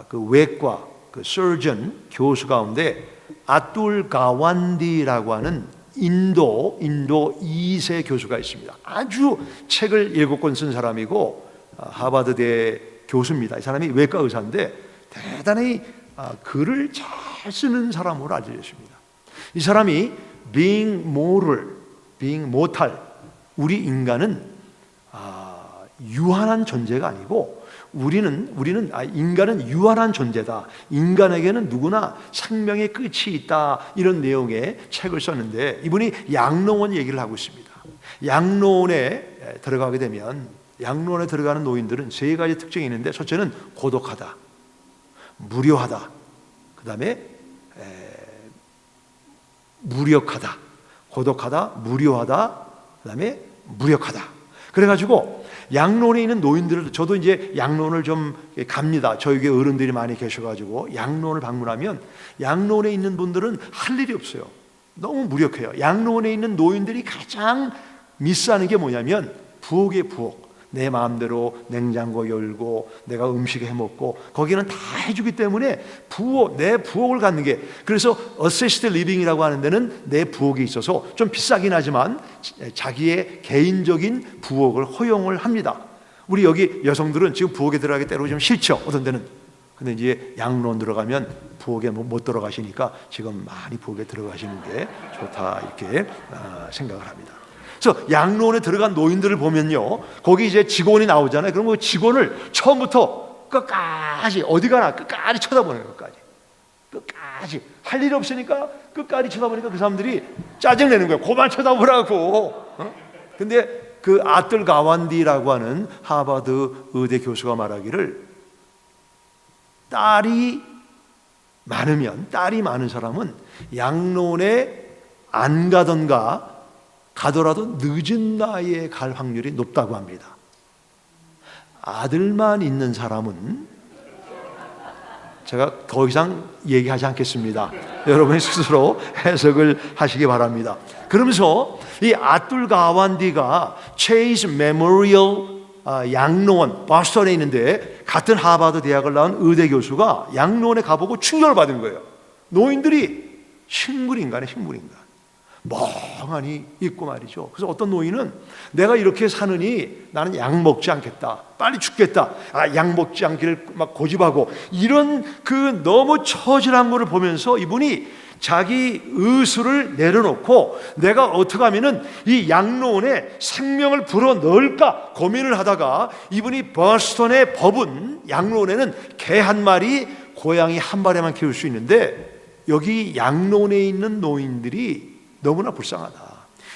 그 외과 그 서전 교수 가운데 아툴 가완디라고 하는 인도 2세 교수가 있습니다. 아주 책을 7권 쓴 사람이고 하버드대 교수입니다. 이 사람이 외과 의사인데 대단히 글을 잘 쓰는 사람으로 알려져 있습니다. 이 사람이 being mortal, 우리 인간은 유한한 존재가 아니고 인간은 유한한 존재다. 인간에게는 누구나 생명의 끝이 있다. 이런 내용의 책을 썼는데 이분이 양로원 얘기를 하고 있습니다. 양로원에 들어가게 되면 양로원에 들어가는 노인들은 세 가지 특징이 있는데 첫째는 고독하다, 무료하다, 그 다음에 무력하다. 고독하다, 무료하다, 그 다음에 무력하다. 그래가지고 양로원에 있는 노인들을, 저도 이제 양로원을 좀 갑니다. 저희 교회 어른들이 많이 계셔가지고 양로원을 방문하면 양로원에 있는 분들은 할 일이 없어요. 너무 무력해요. 양로원에 있는 노인들이 가장 미스하는 게 뭐냐면 부엌이에요, 부엌. 내 마음대로 냉장고 열고 내가 음식 해먹고 거기는 다 해주기 때문에 내 부엌을 갖는 게, 그래서 어시스티드 리빙이라고 하는 데는 내 부엌이 있어서 좀 비싸긴 하지만 자기의 개인적인 부엌을 허용을 합니다. 우리 여기 여성들은 지금 부엌에 들어가기 때로 좀 싫죠, 어떤 데는. 근데 이제 양로원 들어가면 부엌에 못 들어가시니까 지금 많이 부엌에 들어가시는 게 좋다, 이렇게 생각을 합니다. 그래서 양로원에 들어간 노인들을 보면요, 거기 이제 직원이 나오잖아요. 그럼 그 직원을 처음부터 끝까지 어디 가나 끝까지 쳐다보는 거예요. 끝까지 할 일이 없으니까 끝까지 쳐다보니까 그 사람들이 짜증내는 거예요. 그만 쳐다보라고. 근데 그 아틀 가완디라고 하는 하버드 의대 교수가 말하기를, 딸이 많은 사람은 양로원에 안 가던가 가더라도 늦은 나이에 갈 확률이 높다고 합니다. 아들만 있는 사람은, 제가 더 이상 얘기하지 않겠습니다. 여러분이 스스로 해석을 하시기 바랍니다. 그러면서 이 아툴 가완디가 체이스 메모리얼 양로원 보스턴에 있는데, 같은 하버드 대학을 나온 의대 교수가 양로원에 가보고 충격을 받은 거예요. 노인들이 식물인간에 멍하니 있고 말이죠. 그래서 어떤 노인은 내가 이렇게 사느니 나는 약 먹지 않겠다, 빨리 죽겠다, 약 먹지 않기를 막 고집하고, 이런 그 너무 처절한 것을 보면서 이분이 자기 의술을 내려놓고 내가 어떻게 하면은 이 양로원에 생명을 불어넣을까 고민을 하다가, 이분이 버스턴의 법은 양로원에는 개 한 마리, 고양이 한 마리만 키울 수 있는데, 여기 양로원에 있는 노인들이 너무나 불쌍하다,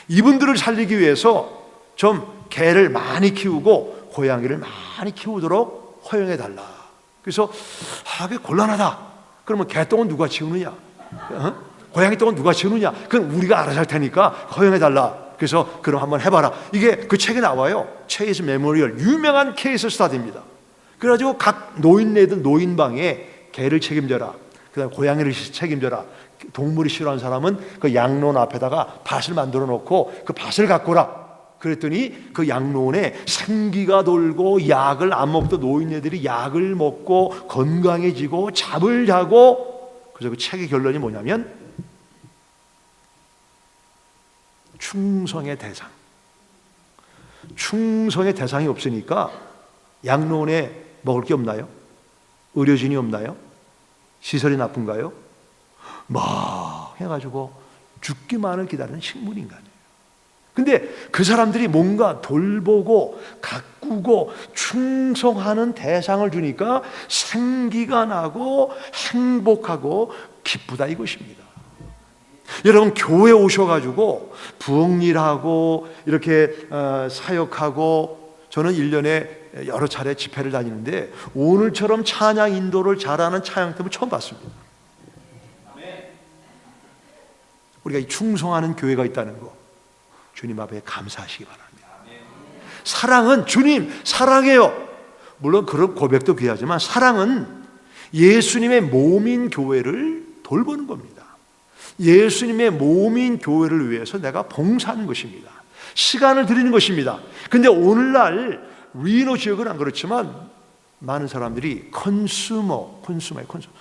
이분들을 살리기 위해서 좀 개를 많이 키우고 고양이를 많이 키우도록 허용해 달라. 그래서 그게 곤란하다. 그러면 개똥은 누가 치우느냐, 고양이 똥은 누가 치우느냐, 그건 우리가 알아서 할 테니까 허용해 달라. 그래서 그럼 한번 해봐라. 이게 그 책에 나와요. 체이스 메모리얼, 유명한 케이스 스타디입니다. 그래가지고 각 노인네들 노인방에 개를 책임져라, 그다음에 고양이를 책임져라. 동물이 싫어하는 사람은 그 양로원 앞에다가 밭을 만들어 놓고 그 밭을 가꾸라. 그랬더니 그 양로원에 생기가 돌고 약을 안 먹던 노인네들이 약을 먹고 건강해지고 잠을 자고. 그래서 그 책의 결론이 뭐냐면, 충성의 대상이 없으니까 양로원에 먹을 게 없나요? 의료진이 없나요? 시설이 나쁜가요? 막 해가지고 죽기만을 기다리는 식물인간이에요. 근데 그 사람들이 뭔가 돌보고 가꾸고 충성하는 대상을 주니까 생기가 나고 행복하고 기쁘다, 이것입니다. 여러분, 교회 오셔가지고 부흥일하고 이렇게 사역하고, 저는 1년에 여러 차례 집회를 다니는데 오늘처럼 찬양 인도를 잘하는 찬양팀을 처음 봤습니다. 우리가 이 충성하는 교회가 있다는 거, 주님 앞에 감사하시기 바랍니다. 사랑은, 주님 사랑해요, 물론 그런 고백도 귀하지만 사랑은 예수님의 몸인 교회를 돌보는 겁니다. 예수님의 몸인 교회를 위해서 내가 봉사하는 것입니다. 시간을 드리는 것입니다. 근데 오늘날 리노 지역은 안 그렇지만 많은 사람들이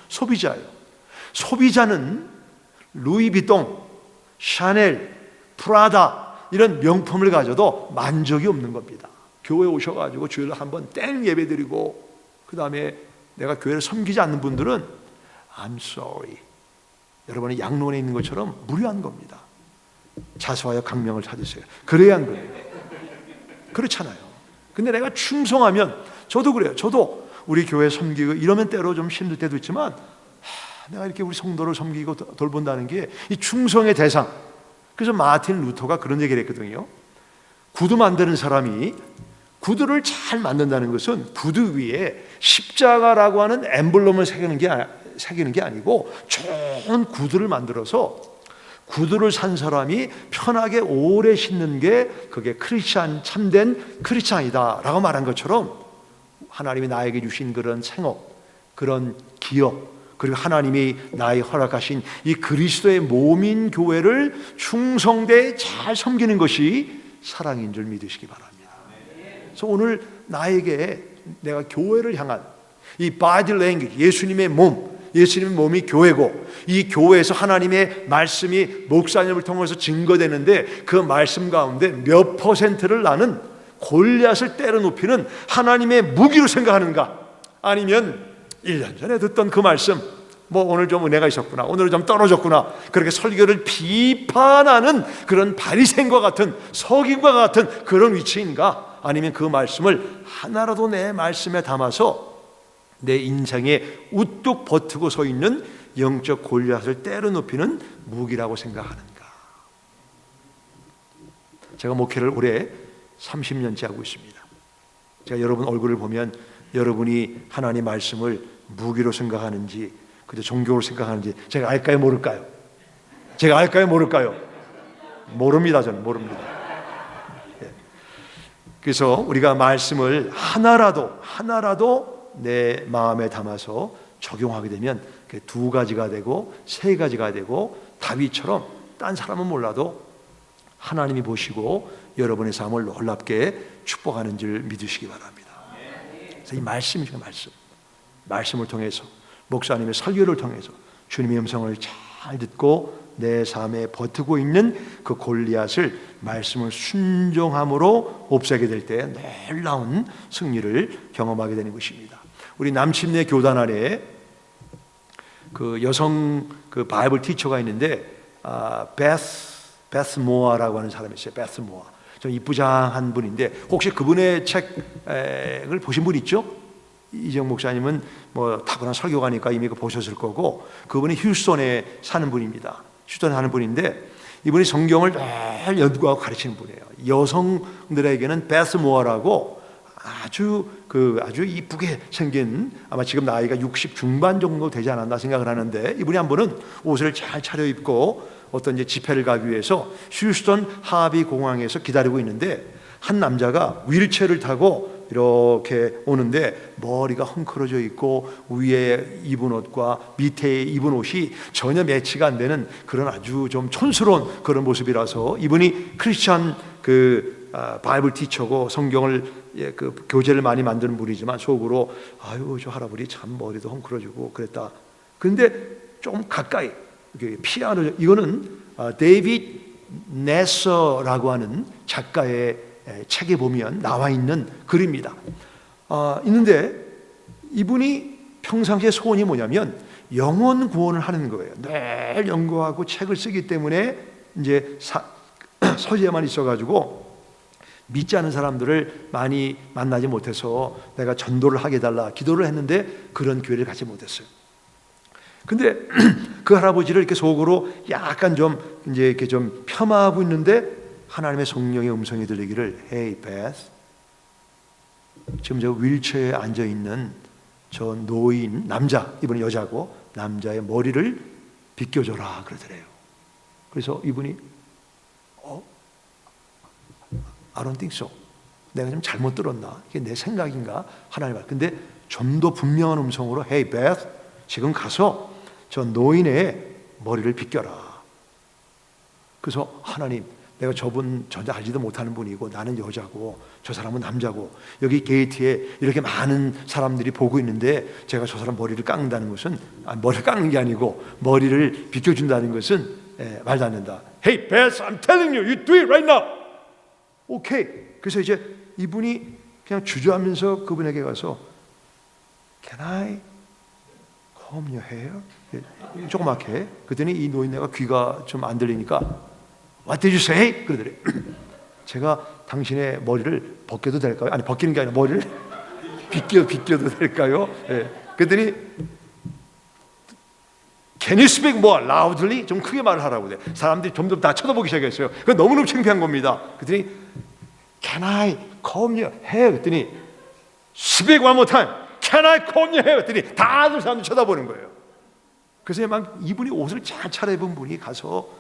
소비자예요. 소비자는 루이비통, 샤넬, 프라다 이런 명품을 가져도 만족이 없는 겁니다. 교회 오셔가지고 주일날 한번 땡 예배 드리고 그 다음에 내가 교회를 섬기지 않는 분들은 I'm sorry, 여러분이 양로원에 있는 것처럼 무료한 겁니다. 자수하여 강명을 찾으세요. 그래야 한 거예요. 그렇잖아요. 근데 내가 충성하면, 저도 그래요. 저도 우리 교회 섬기고 이러면 때로 좀 힘들 때도 있지만, 내가 이렇게 우리 성도를 섬기고 돌본다는 게 이 충성의 대상. 그래서 마틴 루터가 그런 얘기를 했거든요. 구두 만드는 사람이 구두를 잘 만든다는 것은 구두 위에 십자가라고 하는 엠블럼을 새기는 게 아니고 좋은 구두를 만들어서 구두를 산 사람이 편하게 오래 신는 게 그게 크리스찬, 참된 크리스찬이다 라고 말한 것처럼, 하나님이 나에게 주신 그런 생업, 그런 기업, 그리고 하나님이 나의 허락하신 이 그리스도의 몸인 교회를 충성되게 잘 섬기는 것이 사랑인 줄 믿으시기 바랍니다. 그래서 오늘 나에게 내가 교회를 향한 이 body language, 예수님의 몸, 예수님의 몸이 교회고, 이 교회에서 하나님의 말씀이 목사님을 통해서 증거되는데 그 말씀 가운데 몇 퍼센트를 나는 골리앗을 때려눕히는 하나님의 무기로 생각하는가, 아니면 1년 전에 듣던 그 말씀, 뭐 오늘 좀 은혜가 있었구나, 오늘은 좀 떨어졌구나, 그렇게 설교를 비판하는 그런 바리새인과 같은, 서기관과 같은 그런 위치인가? 아니면 그 말씀을 하나라도 내 말씀에 담아서 내 인생에 우뚝 버티고 서 있는 영적 골리앗을 때려 눕히는 무기라고 생각하는가? 제가 목회를 올해 30년째 하고 있습니다. 제가 여러분 얼굴을 보면 여러분이 하나님 말씀을 무기로 생각하는지 그저 종교로 생각하는지 제가 알까요, 모를까요? 제가 알까요, 모를까요? 모릅니다. 저는 모릅니다. 그래서 우리가 말씀을 하나라도 내 마음에 담아서 적용하게 되면 두 가지가 되고 세 가지가 되고, 다윗처럼 딴 사람은 몰라도 하나님이 보시고 여러분의 삶을 놀랍게 축복하는 줄 믿으시기 바랍니다. 그래서 이 말씀이죠, 말씀을 통해서, 목사님의 설교를 통해서 주님의 음성을 잘 듣고 내 삶에 버티고 있는 그 골리앗을 말씀을 순종함으로 없애게 될 때 놀라운 승리를 경험하게 되는 것입니다. 우리 남침내 교단 안에 그 여성 그 바이블 티처가 있는데 베스 모아라고 하는 사람이 있어요. 베스 모아. 좀 이쁘장한 분인데 혹시 그분의 책을 보신 분 있죠? 이정 목사님은 뭐 타고난 설교가니까 이미 보셨을 거고, 그분이 휴스턴에 사는 분입니다. 휴스턴에 사는 분인데 이분이 성경을 늘 연구하고 가르치는 분이에요. 여성들에게는 베스 모아라고 아주 이쁘게 생긴, 아마 지금 나이가 60 중반 정도 되지 않았나 생각을 하는데, 이분이 한 번은 옷을 잘 차려입고 어떤 이제 집회를 가기 위해서 휴스턴 하비 공항에서 기다리고 있는데 한 남자가 휠체어를 타고 이렇게 오는데 머리가 헝클어져 있고 위에 입은 옷과 밑에 입은 옷이 전혀 매치가 안 되는 그런 아주 좀 촌스러운 그런 모습이라서, 이분이 크리스찬 바이블 티처고 성경을 그 교재를 많이 만드는 분이지만 속으로 아유 저 할아버지 참 머리도 헝클어지고 그랬다. 그런데 좀 가까이 피아노, 이거는 데이빗 네서라고 하는 작가의 책에 보면 나와 있는 글입니다. 있는데 이분이 평상시에 소원이 뭐냐면 영혼 구원을 하는 거예요. 늘 연구하고 책을 쓰기 때문에 이제 서재에만 있어가지고 믿지 않은 사람들을 많이 만나지 못해서 내가 전도를 하게 해달라 기도를 했는데 그런 기회를 갖지 못했어요. 근데 그 할아버지를 이렇게 속으로 약간 좀 이제 이렇게 좀 폄하하고 있는데 하나님의 성령의 음성이 들리기를, Hey Beth, 지금 저 휠체어에 앉아 있는 저 노인 남자, 이분은 여자고 남자의 머리를 빗겨줘라 그러더래요. 그래서 이분이 I don't think so. 내가 좀 잘못 들었나? 이게 내 생각인가? 하나님 말. 근데 좀 더 분명한 음성으로 Hey Beth, 지금 가서 저 노인의 머리를 빗겨라. 그래서 하나님, 내가 저분 전혀 알지도 못하는 분이고 나는 여자고 저 사람은 남자고 여기 게이트에 이렇게 많은 사람들이 보고 있는데 제가 저 사람 머리를 깎는다는 것은 머리를 깎는 게 아니고 머리를 빗겨준다는 것은 말도 안 된다. Hey Beth, I'm telling you, you do it right now. 오케이. 그래서 이제 이분이 그냥 주저하면서 그분에게 가서 Can I comb your hair? 조그맣게. 그랬더니 이 노인네가 귀가 좀 안 들리니까 What did you say? 그러더래. 제가 당신의 머리를 벗겨도 될까요? 아니 벗기는 게 아니라 머리를 빗겨도 될까요? 그랬더니 Can you speak more loudly? 좀 크게 말을 하라고 돼. 사람들이 점점 다 쳐다보기 시작했어요. 그건 너무너무 창피한 겁니다. 그랬더니 Can I comb your hair? 그랬더니 Speak one more time. Can I comb your hair? 그랬더니 다들 사람들 쳐다보는 거예요. 그래서 막 이분이 옷을 잘 차려입은 분이 가서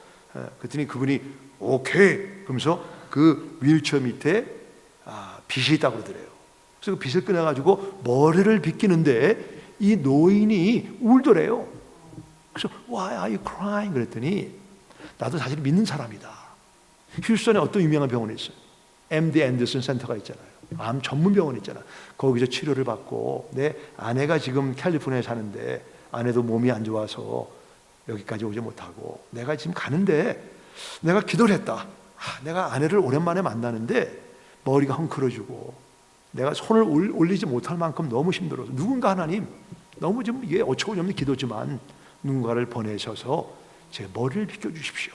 그랬더니 그분이 오케이 그러면서 그 휠체어 밑에 빗이 있다고 그러더래요. 그래서 그 빗을 꺼내가지고 머리를 빗기는데 이 노인이 울더래요. 그래서 Why are you crying? 그랬더니 나도 사실 믿는 사람이다. 휴스턴에 어떤 유명한 병원이 있어요. MD 앤더슨 센터가 있잖아요. 암 전문 병원 있잖아요. 거기서 치료를 받고 내 아내가 지금 캘리포니아에 사는데 아내도 몸이 안 좋아서 여기까지 오지 못하고 내가 지금 가는데 내가 기도를 했다. 내가 아내를 오랜만에 만나는데 머리가 헝클어지고 내가 손을 올리지 못할 만큼 너무 힘들어서 누군가 하나님 너무 좀 이게 어처구니없는 기도지만 누군가를 보내셔서 제 머리를 빗겨주십시오.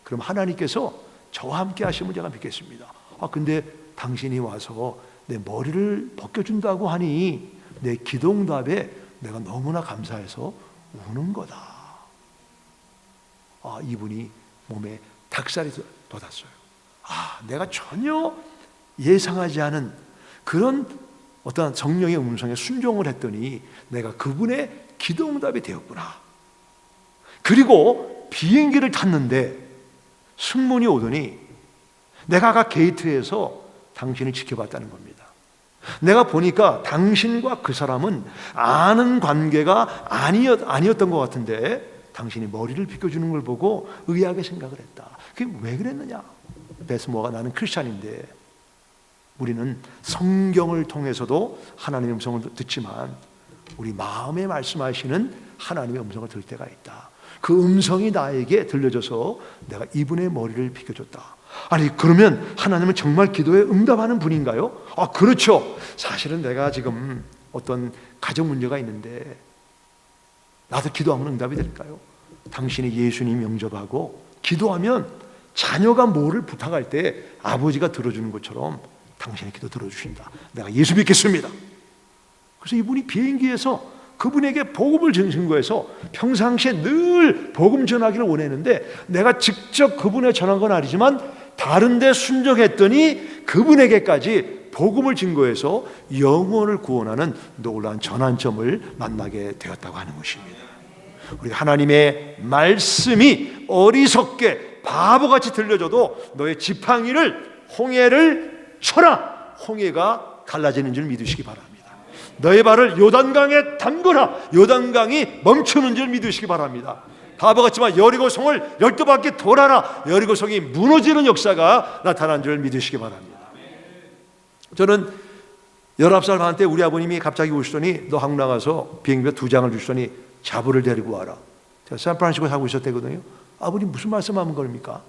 그럼 하나님께서 저와 함께 하시면 제가 믿겠습니다. 근데 당신이 와서 내 머리를 벗겨준다고 하니 내 기도응답에 내가 너무나 감사해서 우는 거다. 이분이 몸에 닭살이 돋았어요. 내가 전혀 예상하지 않은 그런 어떤 성령의 음성에 순종을 했더니 내가 그분의 기도응답이 되었구나. 그리고 비행기를 탔는데 승문이 오더니 내가 아까 게이트에서 당신을 지켜봤다는 겁니다. 내가 보니까 당신과 그 사람은 아는 관계가 아니었던 것 같은데 당신이 머리를 빗겨주는 걸 보고 의아하게 생각을 했다. 그게 왜 그랬느냐? 베스모어가 나는 크리스찬인데 우리는 성경을 통해서도 하나님의 음성을 듣지만 우리 마음에 말씀하시는 하나님의 음성을 들을 때가 있다. 그 음성이 나에게 들려져서 내가 이분의 머리를 빗겨줬다. 아니 그러면 하나님은 정말 기도에 응답하는 분인가요? 그렇죠. 사실은 내가 지금 어떤 가정 문제가 있는데 나도 기도하면 응답이 될까요? 당신이 예수님 영접하고 기도하면 자녀가 뭐를 부탁할 때 아버지가 들어주는 것처럼 당신의 기도 들어주신다. 내가 예수 믿겠습니다. 그래서 이분이 비행기에서 그분에게 복음을 증거해서 평상시에 늘 복음 전하기를 원했는데 내가 직접 그분에 전한 건 아니지만 다른 데 순종했더니 그분에게까지 복음을 증거해서 영혼을 구원하는 놀라운 전환점을 만나게 되었다고 하는 것입니다. 우리 하나님의 말씀이 어리석게 바보같이 들려줘도 너의 지팡이를 홍해를 쳐라. 홍해가 갈라지는 줄 믿으시기 바랍니다. 너의 발을 요단강에 담그라. 요단강이 멈추는 줄 믿으시기 바랍니다. 바보같지만 여리고성을 12바퀴 돌아라. 여리고성이 무너지는 역사가 나타난 줄 믿으시기 바랍니다. 저는 19살 반 때 우리 아버님이 갑자기 오시더니 너 한국 나가서 비행기표 2장을 주시더니 자부를 데리고 와라. 제가 샌프란시스코에 살고 있었대거든요. 아버님 무슨 말씀하는 겁니까?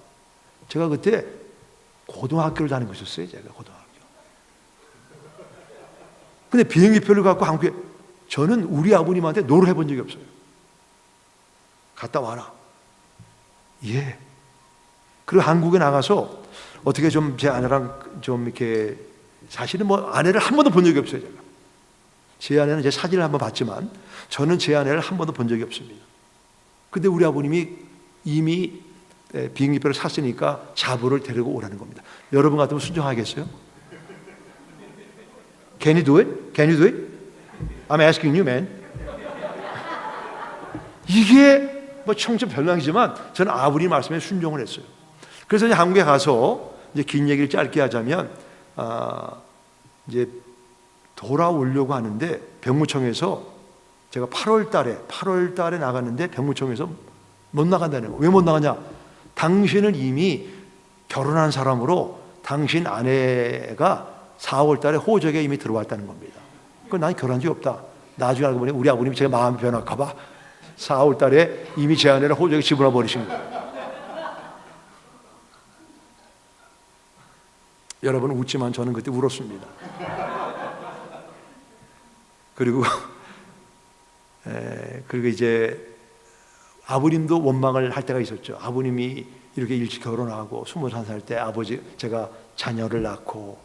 제가 그때 고등학교를 다니고 있었어요. 제가 고등학교. 근데 비행기표를 갖고 한국에, 저는 우리 아버님한테 노를 해본 적이 없어요. 갔다 와라. 예. 그리고 한국에 나가서 어떻게 좀 제 아내랑 좀 이렇게, 사실은 뭐 아내를 한 번도 본 적이 없어요. 제가. 제 아내는 제 사진을 한번 봤지만 저는 제 아내를 한 번도 본 적이 없습니다. 근데 우리 아버님이 이미 비행기표를 샀으니까 자부를 데리고 오라는 겁니다. 여러분 같으면 순종하겠어요? Can you do it? Can you do it? I'm asking you, man. 이게 뭐 청천벽력이지만 저는 아버님 말씀에 순종을 했어요. 그래서 이제 한국에 가서 이제 긴 얘기를 짧게 하자면 이제 돌아오려고 하는데 병무청에서 제가 8월 달에 나갔는데 병무청에서 못 나간다는 거예요. 왜 못 나가냐? 당신은 이미 결혼한 사람으로 당신 아내가 4월 달에 호적에 이미 들어왔다는 겁니다. 그건 난 결혼한 적이 없다. 나중에 알고 보니 우리 아버님이 제가 마음이 변할까 봐 4월 달에 이미 제 아내를 호적에 집어넣어 버리신 거예요. 여러분은 웃지만 저는 그때 울었습니다. 그리고 이제 아버님도 원망을 할 때가 있었죠. 아버님이 이렇게 일찍 결혼하고 21살 때 제가 자녀를 낳고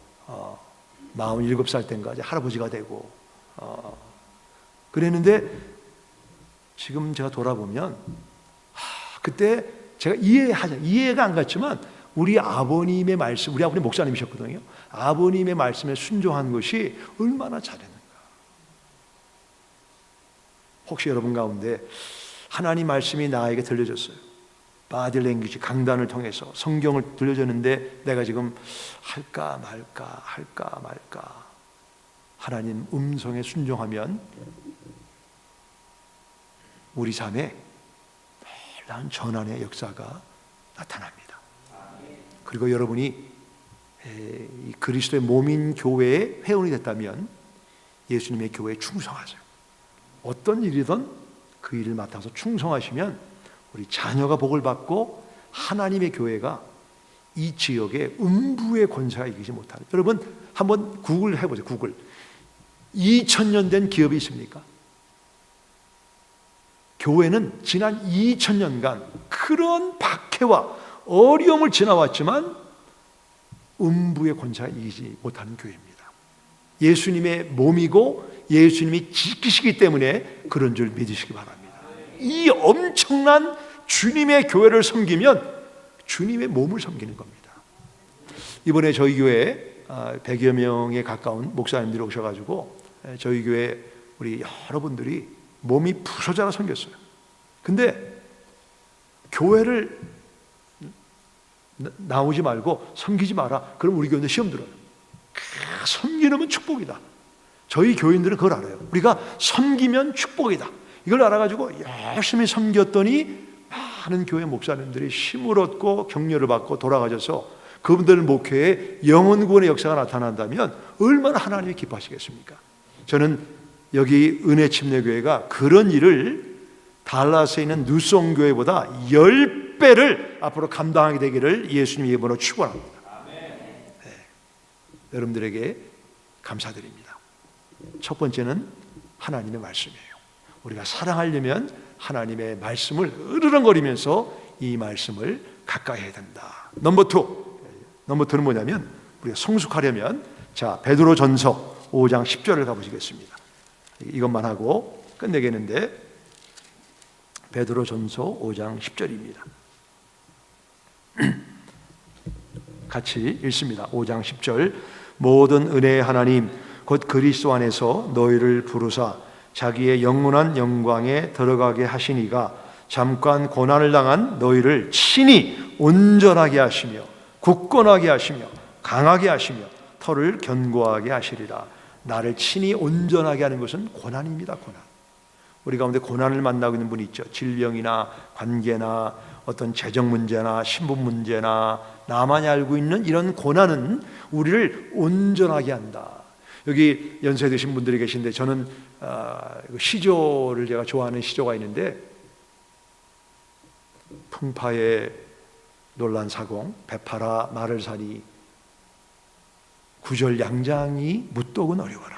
47살 때인가 이제 할아버지가 되고 그랬는데 지금 제가 돌아보면 그때 제가 이해가 안 갔지만 우리 아버님의 말씀, 우리 아버님 목사님이셨거든요. 아버님의 말씀에 순종한 것이 얼마나 잘했는가. 혹시 여러분 가운데 하나님 말씀이 나에게 들려졌어요. 바디 랭귀지 강단을 통해서 성경을 들려줬는데 내가 지금 할까 말까 하나님 음성에 순종하면 우리 삶에 놀라운 전환의 역사가 나타납니다. 그리고 여러분이 이 그리스도의 몸인 교회의 회원이 됐다면 예수님의 교회에 충성하세요. 어떤 일이든 그 일을 맡아서 충성하시면 우리 자녀가 복을 받고 하나님의 교회가 이 지역에 음부의 권세가 이기지 못하는. 여러분 한번 구글 해보세요. 구글 2000년 된 기업이 있습니까? 교회는 지난 2000년간 그런 박해와 어려움을 지나왔지만 음부의 권세가 이기지 못하는 교회입니다. 예수님의 몸이고 예수님이 지키시기 때문에 그런 줄 믿으시기 바랍니다. 이 엄청난 주님의 교회를 섬기면 주님의 몸을 섬기는 겁니다. 이번에 저희 교회에 100여 명에 가까운 목사님들이 오셔가지고 저희 교회 우리 여러분들이 몸이 부서져라 섬겼어요. 근데 교회를 나오지 말고 섬기지 마라. 그럼 우리 교인들 시험 들어요. 섬기는 축복이다. 저희 교인들은 그걸 알아요. 우리가 섬기면 축복이다. 이걸 알아가지고 열심히 섬겼더니 많은 교회 목사님들이 힘을 얻고 격려를 받고 돌아가셔서 그분들 목회에 영혼 구원의 역사가 나타난다면 얼마나 하나님이 기뻐하시겠습니까? 저는 여기 은혜 침례교회가 그런 일을 달라스에 있는 누송교회보다 10배를 앞으로 감당하게 되기를 예수님의 이름으로 축원합니다. 네. 여러분들에게 감사드립니다. 첫 번째는 하나님의 말씀이에요. 우리가 사랑하려면 하나님의 말씀을 으르렁거리면서 이 말씀을 가까이 해야 된다. 넘버 2는 뭐냐면 우리가 성숙하려면 자 베드로전서 5장 10절을 가보시겠습니다. 이것만 하고 끝내겠는데 베드로전서 5장 10절입니다. 같이 읽습니다. 5장 10절 모든 은혜의 하나님 곧 그리스도 안에서 너희를 부르사 자기의 영원한 영광에 들어가게 하시니가 잠깐 고난을 당한 너희를 친히 온전하게 하시며 굳건하게 하시며 강하게 하시며 터를 견고하게 하시리라. 나를 친히 온전하게 하는 것은 고난입니다. 고난. 우리 가운데 고난을 만나고 있는 분이 있죠. 질병이나 관계나 어떤 재정 문제나 신분 문제나 나만이 알고 있는 이런 고난은 우리를 온전하게 한다. 여기 연세 드신 분들이 계신데 저는 시조를 제가 좋아하는 시조가 있는데 풍파에 놀란 사공 배파라 말을 사니 구절 양장이 묻독은 어려워라.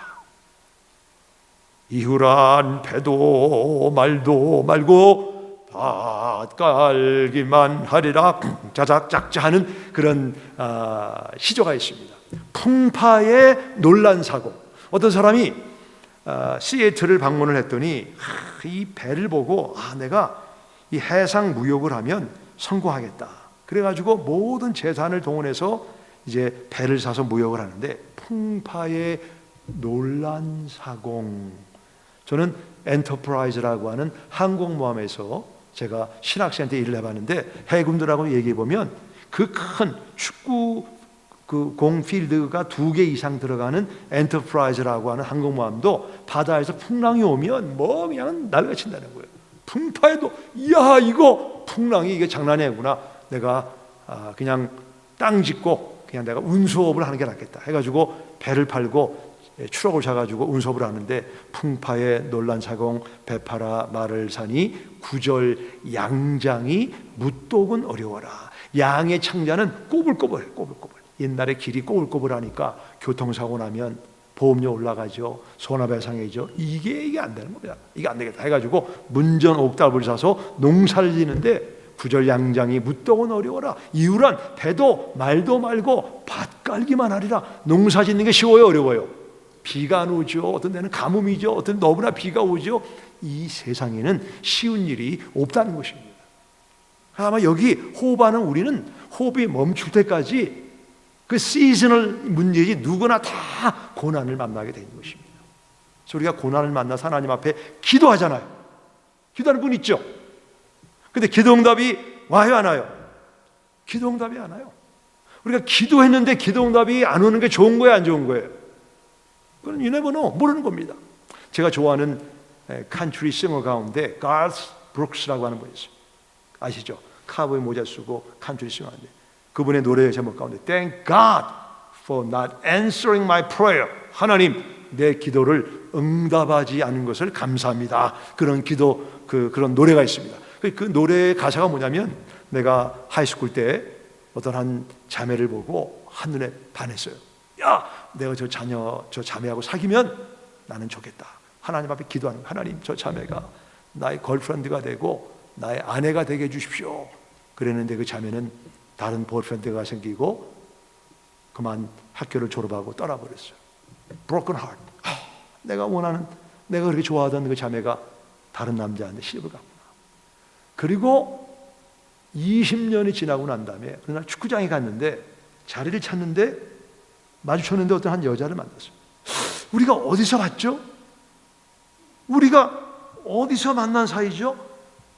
이후란 배도 말도 말고 밭 깔기만 하리라. 자작작자 하는 그런 시조가 있습니다. 풍파에 놀란 사고. 어떤 사람이 시애틀을 방문을 했더니 이 배를 보고 내가 이 해상 무역을 하면 성공하겠다. 그래가지고 모든 재산을 동원해서 이제 배를 사서 무역을 하는데 풍파에 놀란 사공. 저는 엔터프라이즈라고 하는 항공모함에서 제가 신학생 때 일을 해봤는데 해군들하고 얘기해 보면 그 큰 축구 그 공필드가 2개 이상 들어가는 엔터프라이즈라고 하는 항공모함도 바다에서 풍랑이 오면 뭐 그냥 날개친다는 거예요. 풍파에도 이야 이거 풍랑이 이게 장난이 아니구나. 내가 그냥 땅 짓고 그냥 내가 운수업을 하는 게 낫겠다 해가지고 배를 팔고 추럭을 사가지고 운수업을 하는데 풍파에 놀란 사공 배파라 말을 사니 구절 양장이 묻독은 어려워라. 양의 창자는 꼬불꼬불해. 꼬불꼬불. 옛날에 길이 꼬불꼬불하니까 교통사고 나면 보험료 올라가죠. 손해배상이죠. 이게 안 되는 겁니다. 이게 안 되겠다 해가지고 문전 옥답을 사서 농사를 지는데 구절 양장이 묻독은 어려워라. 이유란 배도 말도 말고 밭 깔기만 하리라. 농사 짓는 게 쉬워요, 어려워요? 비가 안 오죠. 어떤 데는 가뭄이죠. 어떤 너무나 비가 오죠. 이 세상에는 쉬운 일이 없다는 것입니다. 아마 여기 호흡하는 우리는 호흡이 멈출 때까지 그 시즈널 문제지 누구나 다 고난을 만나게 되는 것입니다. 그래서 우리가 고난을 만나서 하나님 앞에 기도하잖아요. 기도하는 분 있죠. 근데 기도응답이 와요 안 와요? 기도응답이 안 와요. 우리가 기도했는데 기도응답이 안 오는 게 좋은 거예요 안 좋은 거예요? 그건 you never know. 모르는 겁니다. 제가 좋아하는 컨트리 싱어 가운데 가스 브룩스라고 하는 분이 있어요. 아시죠? 카우보이 모자 쓰고 컨트리 싱어인데 그분의 노래 제목 가운데 Thank God for not answering my prayer. 하나님 내 기도를 응답하지 않은 것을 감사합니다. 그런 기도 그런 노래가 있습니다. 그 노래의 가사가 뭐냐면 내가 하이스쿨 때 어떤 한 자매를 보고 한눈에 반했어요. 야, 내가 저 자매하고 사귀면 나는 좋겠다. 하나님 앞에 기도하는 거예요. 하나님 저 자매가 나의 걸프렌드가 되고 나의 아내가 되게 해주십시오. 그랬는데 그 자매는 다른 보이프렌드가 생기고 그만 학교를 졸업하고 떠나버렸어요. Broken heart. 내가 원하는, 내가 그렇게 좋아하던 그 자매가 다른 남자한테 시집을 갔구나. 그리고 20년이 지나고 난 다음에 어느 날 축구장에 갔는데 자리를 찾는데 마주쳤는데 어떤 한 여자를 만났어요. 우리가 어디서 봤죠? 우리가 어디서 만난 사이죠?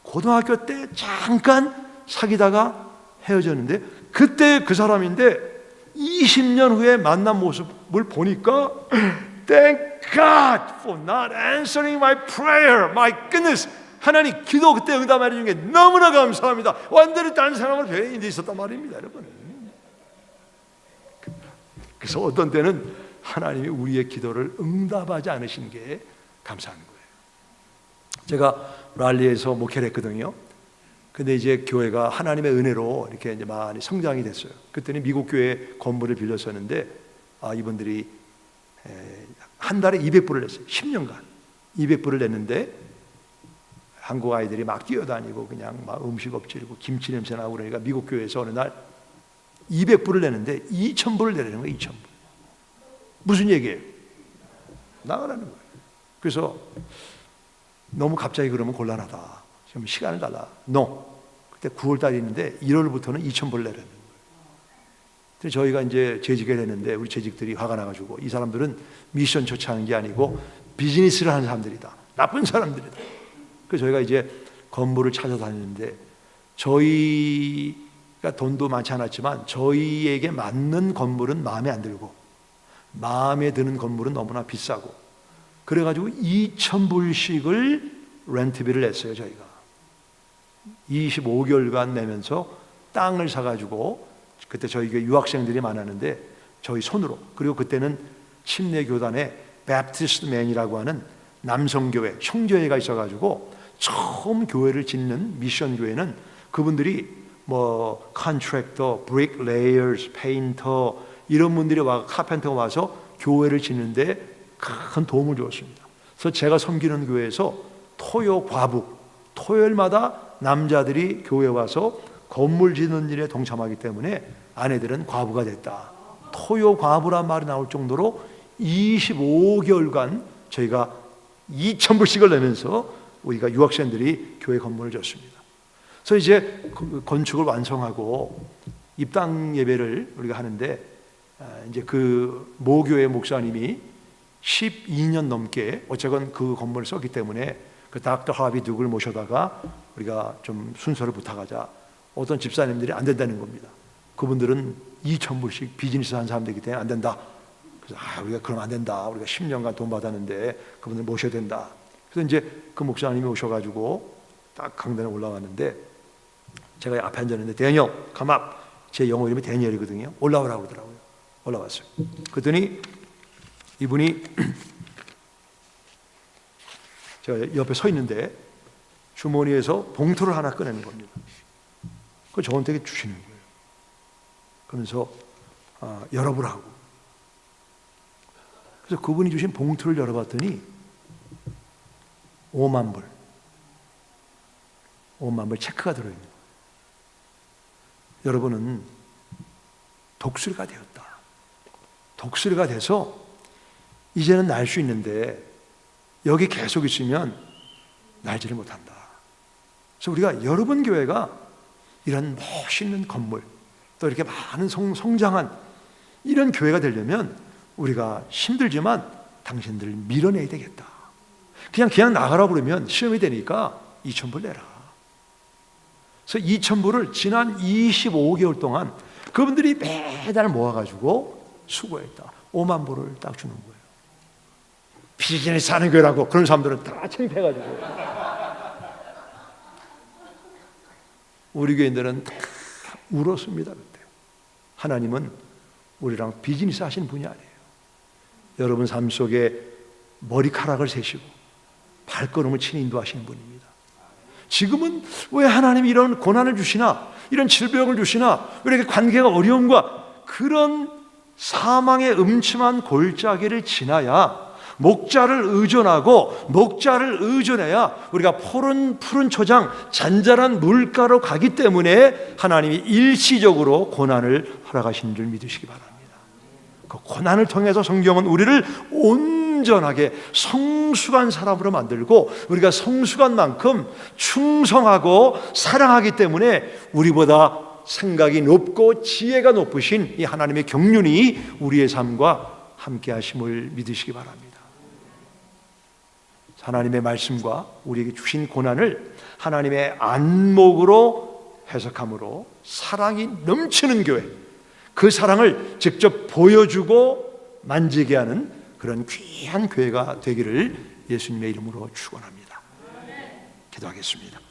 고등학교 때 잠깐 사귀다가 헤어졌는데 그때 그 사람인데 20년 후에 만난 모습을 보니까 Thank God for not answering my prayer. My goodness. 하나님 기도 그때 응답해 주신 게 너무나 감사합니다. 완전히 다른 사람을 배인데 있었단 말입니다, 여러분. 그래서 어떤 때는 하나님이 우리의 기도를 응답하지 않으신 게 감사한 거예요. 제가 랄리에서 목회를 했거든요. 근데 이제 교회가 하나님의 은혜로 이렇게 이제 많이 성장이 됐어요. 그때는 미국 교회 건물을 빌렸었는데 이분들이 한 달에 200불을 냈어요. 10년간 200불을 냈는데 한국 아이들이 막 뛰어다니고 그냥 막 음식 엎질고 김치 냄새 나고 그러니까 미국 교회에서 어느 날 200불을 내는데 2,000불을 내라는 거예요. 2,000불. 무슨 얘기예요? 나가라는 거예요. 그래서 너무 갑자기 그러면 곤란하다. 지금 시간을 달라. No. 그때 9월 달이었는데 1월부터는 2,000불 내라는 거예요. 그래서 저희가 이제 재직을 했는데 우리 재직들이 화가 나가지고 이 사람들은 미션 처치하는 게 아니고 비즈니스를 하는 사람들이다. 나쁜 사람들이다. 그래서 저희가 이제 건물을 찾아다니는데 저희가 돈도 많지 않았지만 저희에게 맞는 건물은 마음에 안 들고 마음에 드는 건물은 너무나 비싸고 그래가지고 2,000불씩을 렌트비를 냈어요. 저희가 25개월간 내면서 땅을 사가지고 그때 저희 교회 유학생들이 많았는데 저희 손으로 그리고 그때는 침례교단에 베프티스트맨이라고 하는 남성교회 형제회가 있어가지고 처음 교회를 짓는 미션 교회는 그분들이 뭐 컨트랙터, 브릭 레이어스, 페인터 이런 분들이 와 카펜터가 와서 교회를 짓는데 큰 도움을 주었습니다. 그래서 제가 섬기는 교회에서 토요 과북 토요일마다 남자들이 교회 와서 건물 짓는 일에 동참하기 때문에 아내들은 과부가 됐다. 토요 과부란 말이 나올 정도로 25개월간 저희가 2,000불씩을 내면서 우리가 유학생들이 교회 건물을 줬습니다. 그래서 이제 건축을 완성하고 입당 예배를 우리가 하는데 이제 그 모교회 목사님이 12년 넘게 어쨌건 그 건물을 썼기 때문에 그 닥터 하비 둑을 모셔다가 우리가 좀 순서를 부탁하자. 어떤 집사님들이 안 된다는 겁니다. 그분들은 2,000불씩 비즈니스 하는 사람들이기 때문에 안 된다. 그래서 우리가 그럼 안 된다. 우리가 10년간 돈 받았는데 그분들 모셔야 된다. 그래서 이제 그 목사님이 오셔가지고 딱 강단에 올라왔는데 제가 앞에 앉았는데 데니얼, come 제 영어 이름이 데니얼이거든요. 올라오라고 그러더라고요. 올라왔어요. 그랬더니 이분이 제가 옆에 서 있는데 주머니에서 봉투를 하나 꺼내는 겁니다. 그걸 저한테 주시는 거예요. 그러면서 열어보라고. 그래서 그분이 주신 봉투를 열어봤더니 5만 불 체크가 들어있는 거예요. 여러분은 독수리가 되었다. 독수리가 돼서 이제는 날 수 있는데 여기 계속 있으면 날지를 못한다. 그래서 우리가 여러분 교회가 이런 멋있는 건물 또 이렇게 많은 성장한 이런 교회가 되려면 우리가 힘들지만 당신들을 밀어내야 되겠다. 그냥 나가라 그러면 시험이 되니까 2,000불 내라. 그래서 2,000불을 지난 25개월 동안 그분들이 매달 모아가지고 수고했다. 5만 불을 딱 주는 거예요. 비즈니스 하는 교회라고 그런 사람들은 다 창피해가지고 우리 교인들은 다 울었습니다. 그때 하나님은 우리랑 비즈니스 하시는 분이 아니에요. 여러분 삶 속에 머리카락을 세시고 발걸음을 친히 인도하시는 분입니다. 지금은 왜 하나님이 이런 고난을 주시나 이런 질병을 주시나 왜 이렇게 관계가 어려움과 그런 사망의 음침한 골짜기를 지나야 목자를 의존하고 목자를 의존해야 우리가 푸른 초장 잔잔한 물가로 가기 때문에 하나님이 일시적으로 고난을 허락하시는 줄 믿으시기 바랍니다. 그 고난을 통해서 성경은 우리를 온전하게 성숙한 사람으로 만들고 우리가 성숙한 만큼 충성하고 사랑하기 때문에 우리보다 생각이 높고 지혜가 높으신 이 하나님의 경륜이 우리의 삶과 함께 하심을 믿으시기 바랍니다. 하나님의 말씀과 우리에게 주신 고난을 하나님의 안목으로 해석함으로 사랑이 넘치는 교회, 그 사랑을 직접 보여주고 만지게 하는 그런 귀한 교회가 되기를 예수님의 이름으로 축원합니다. 기도하겠습니다.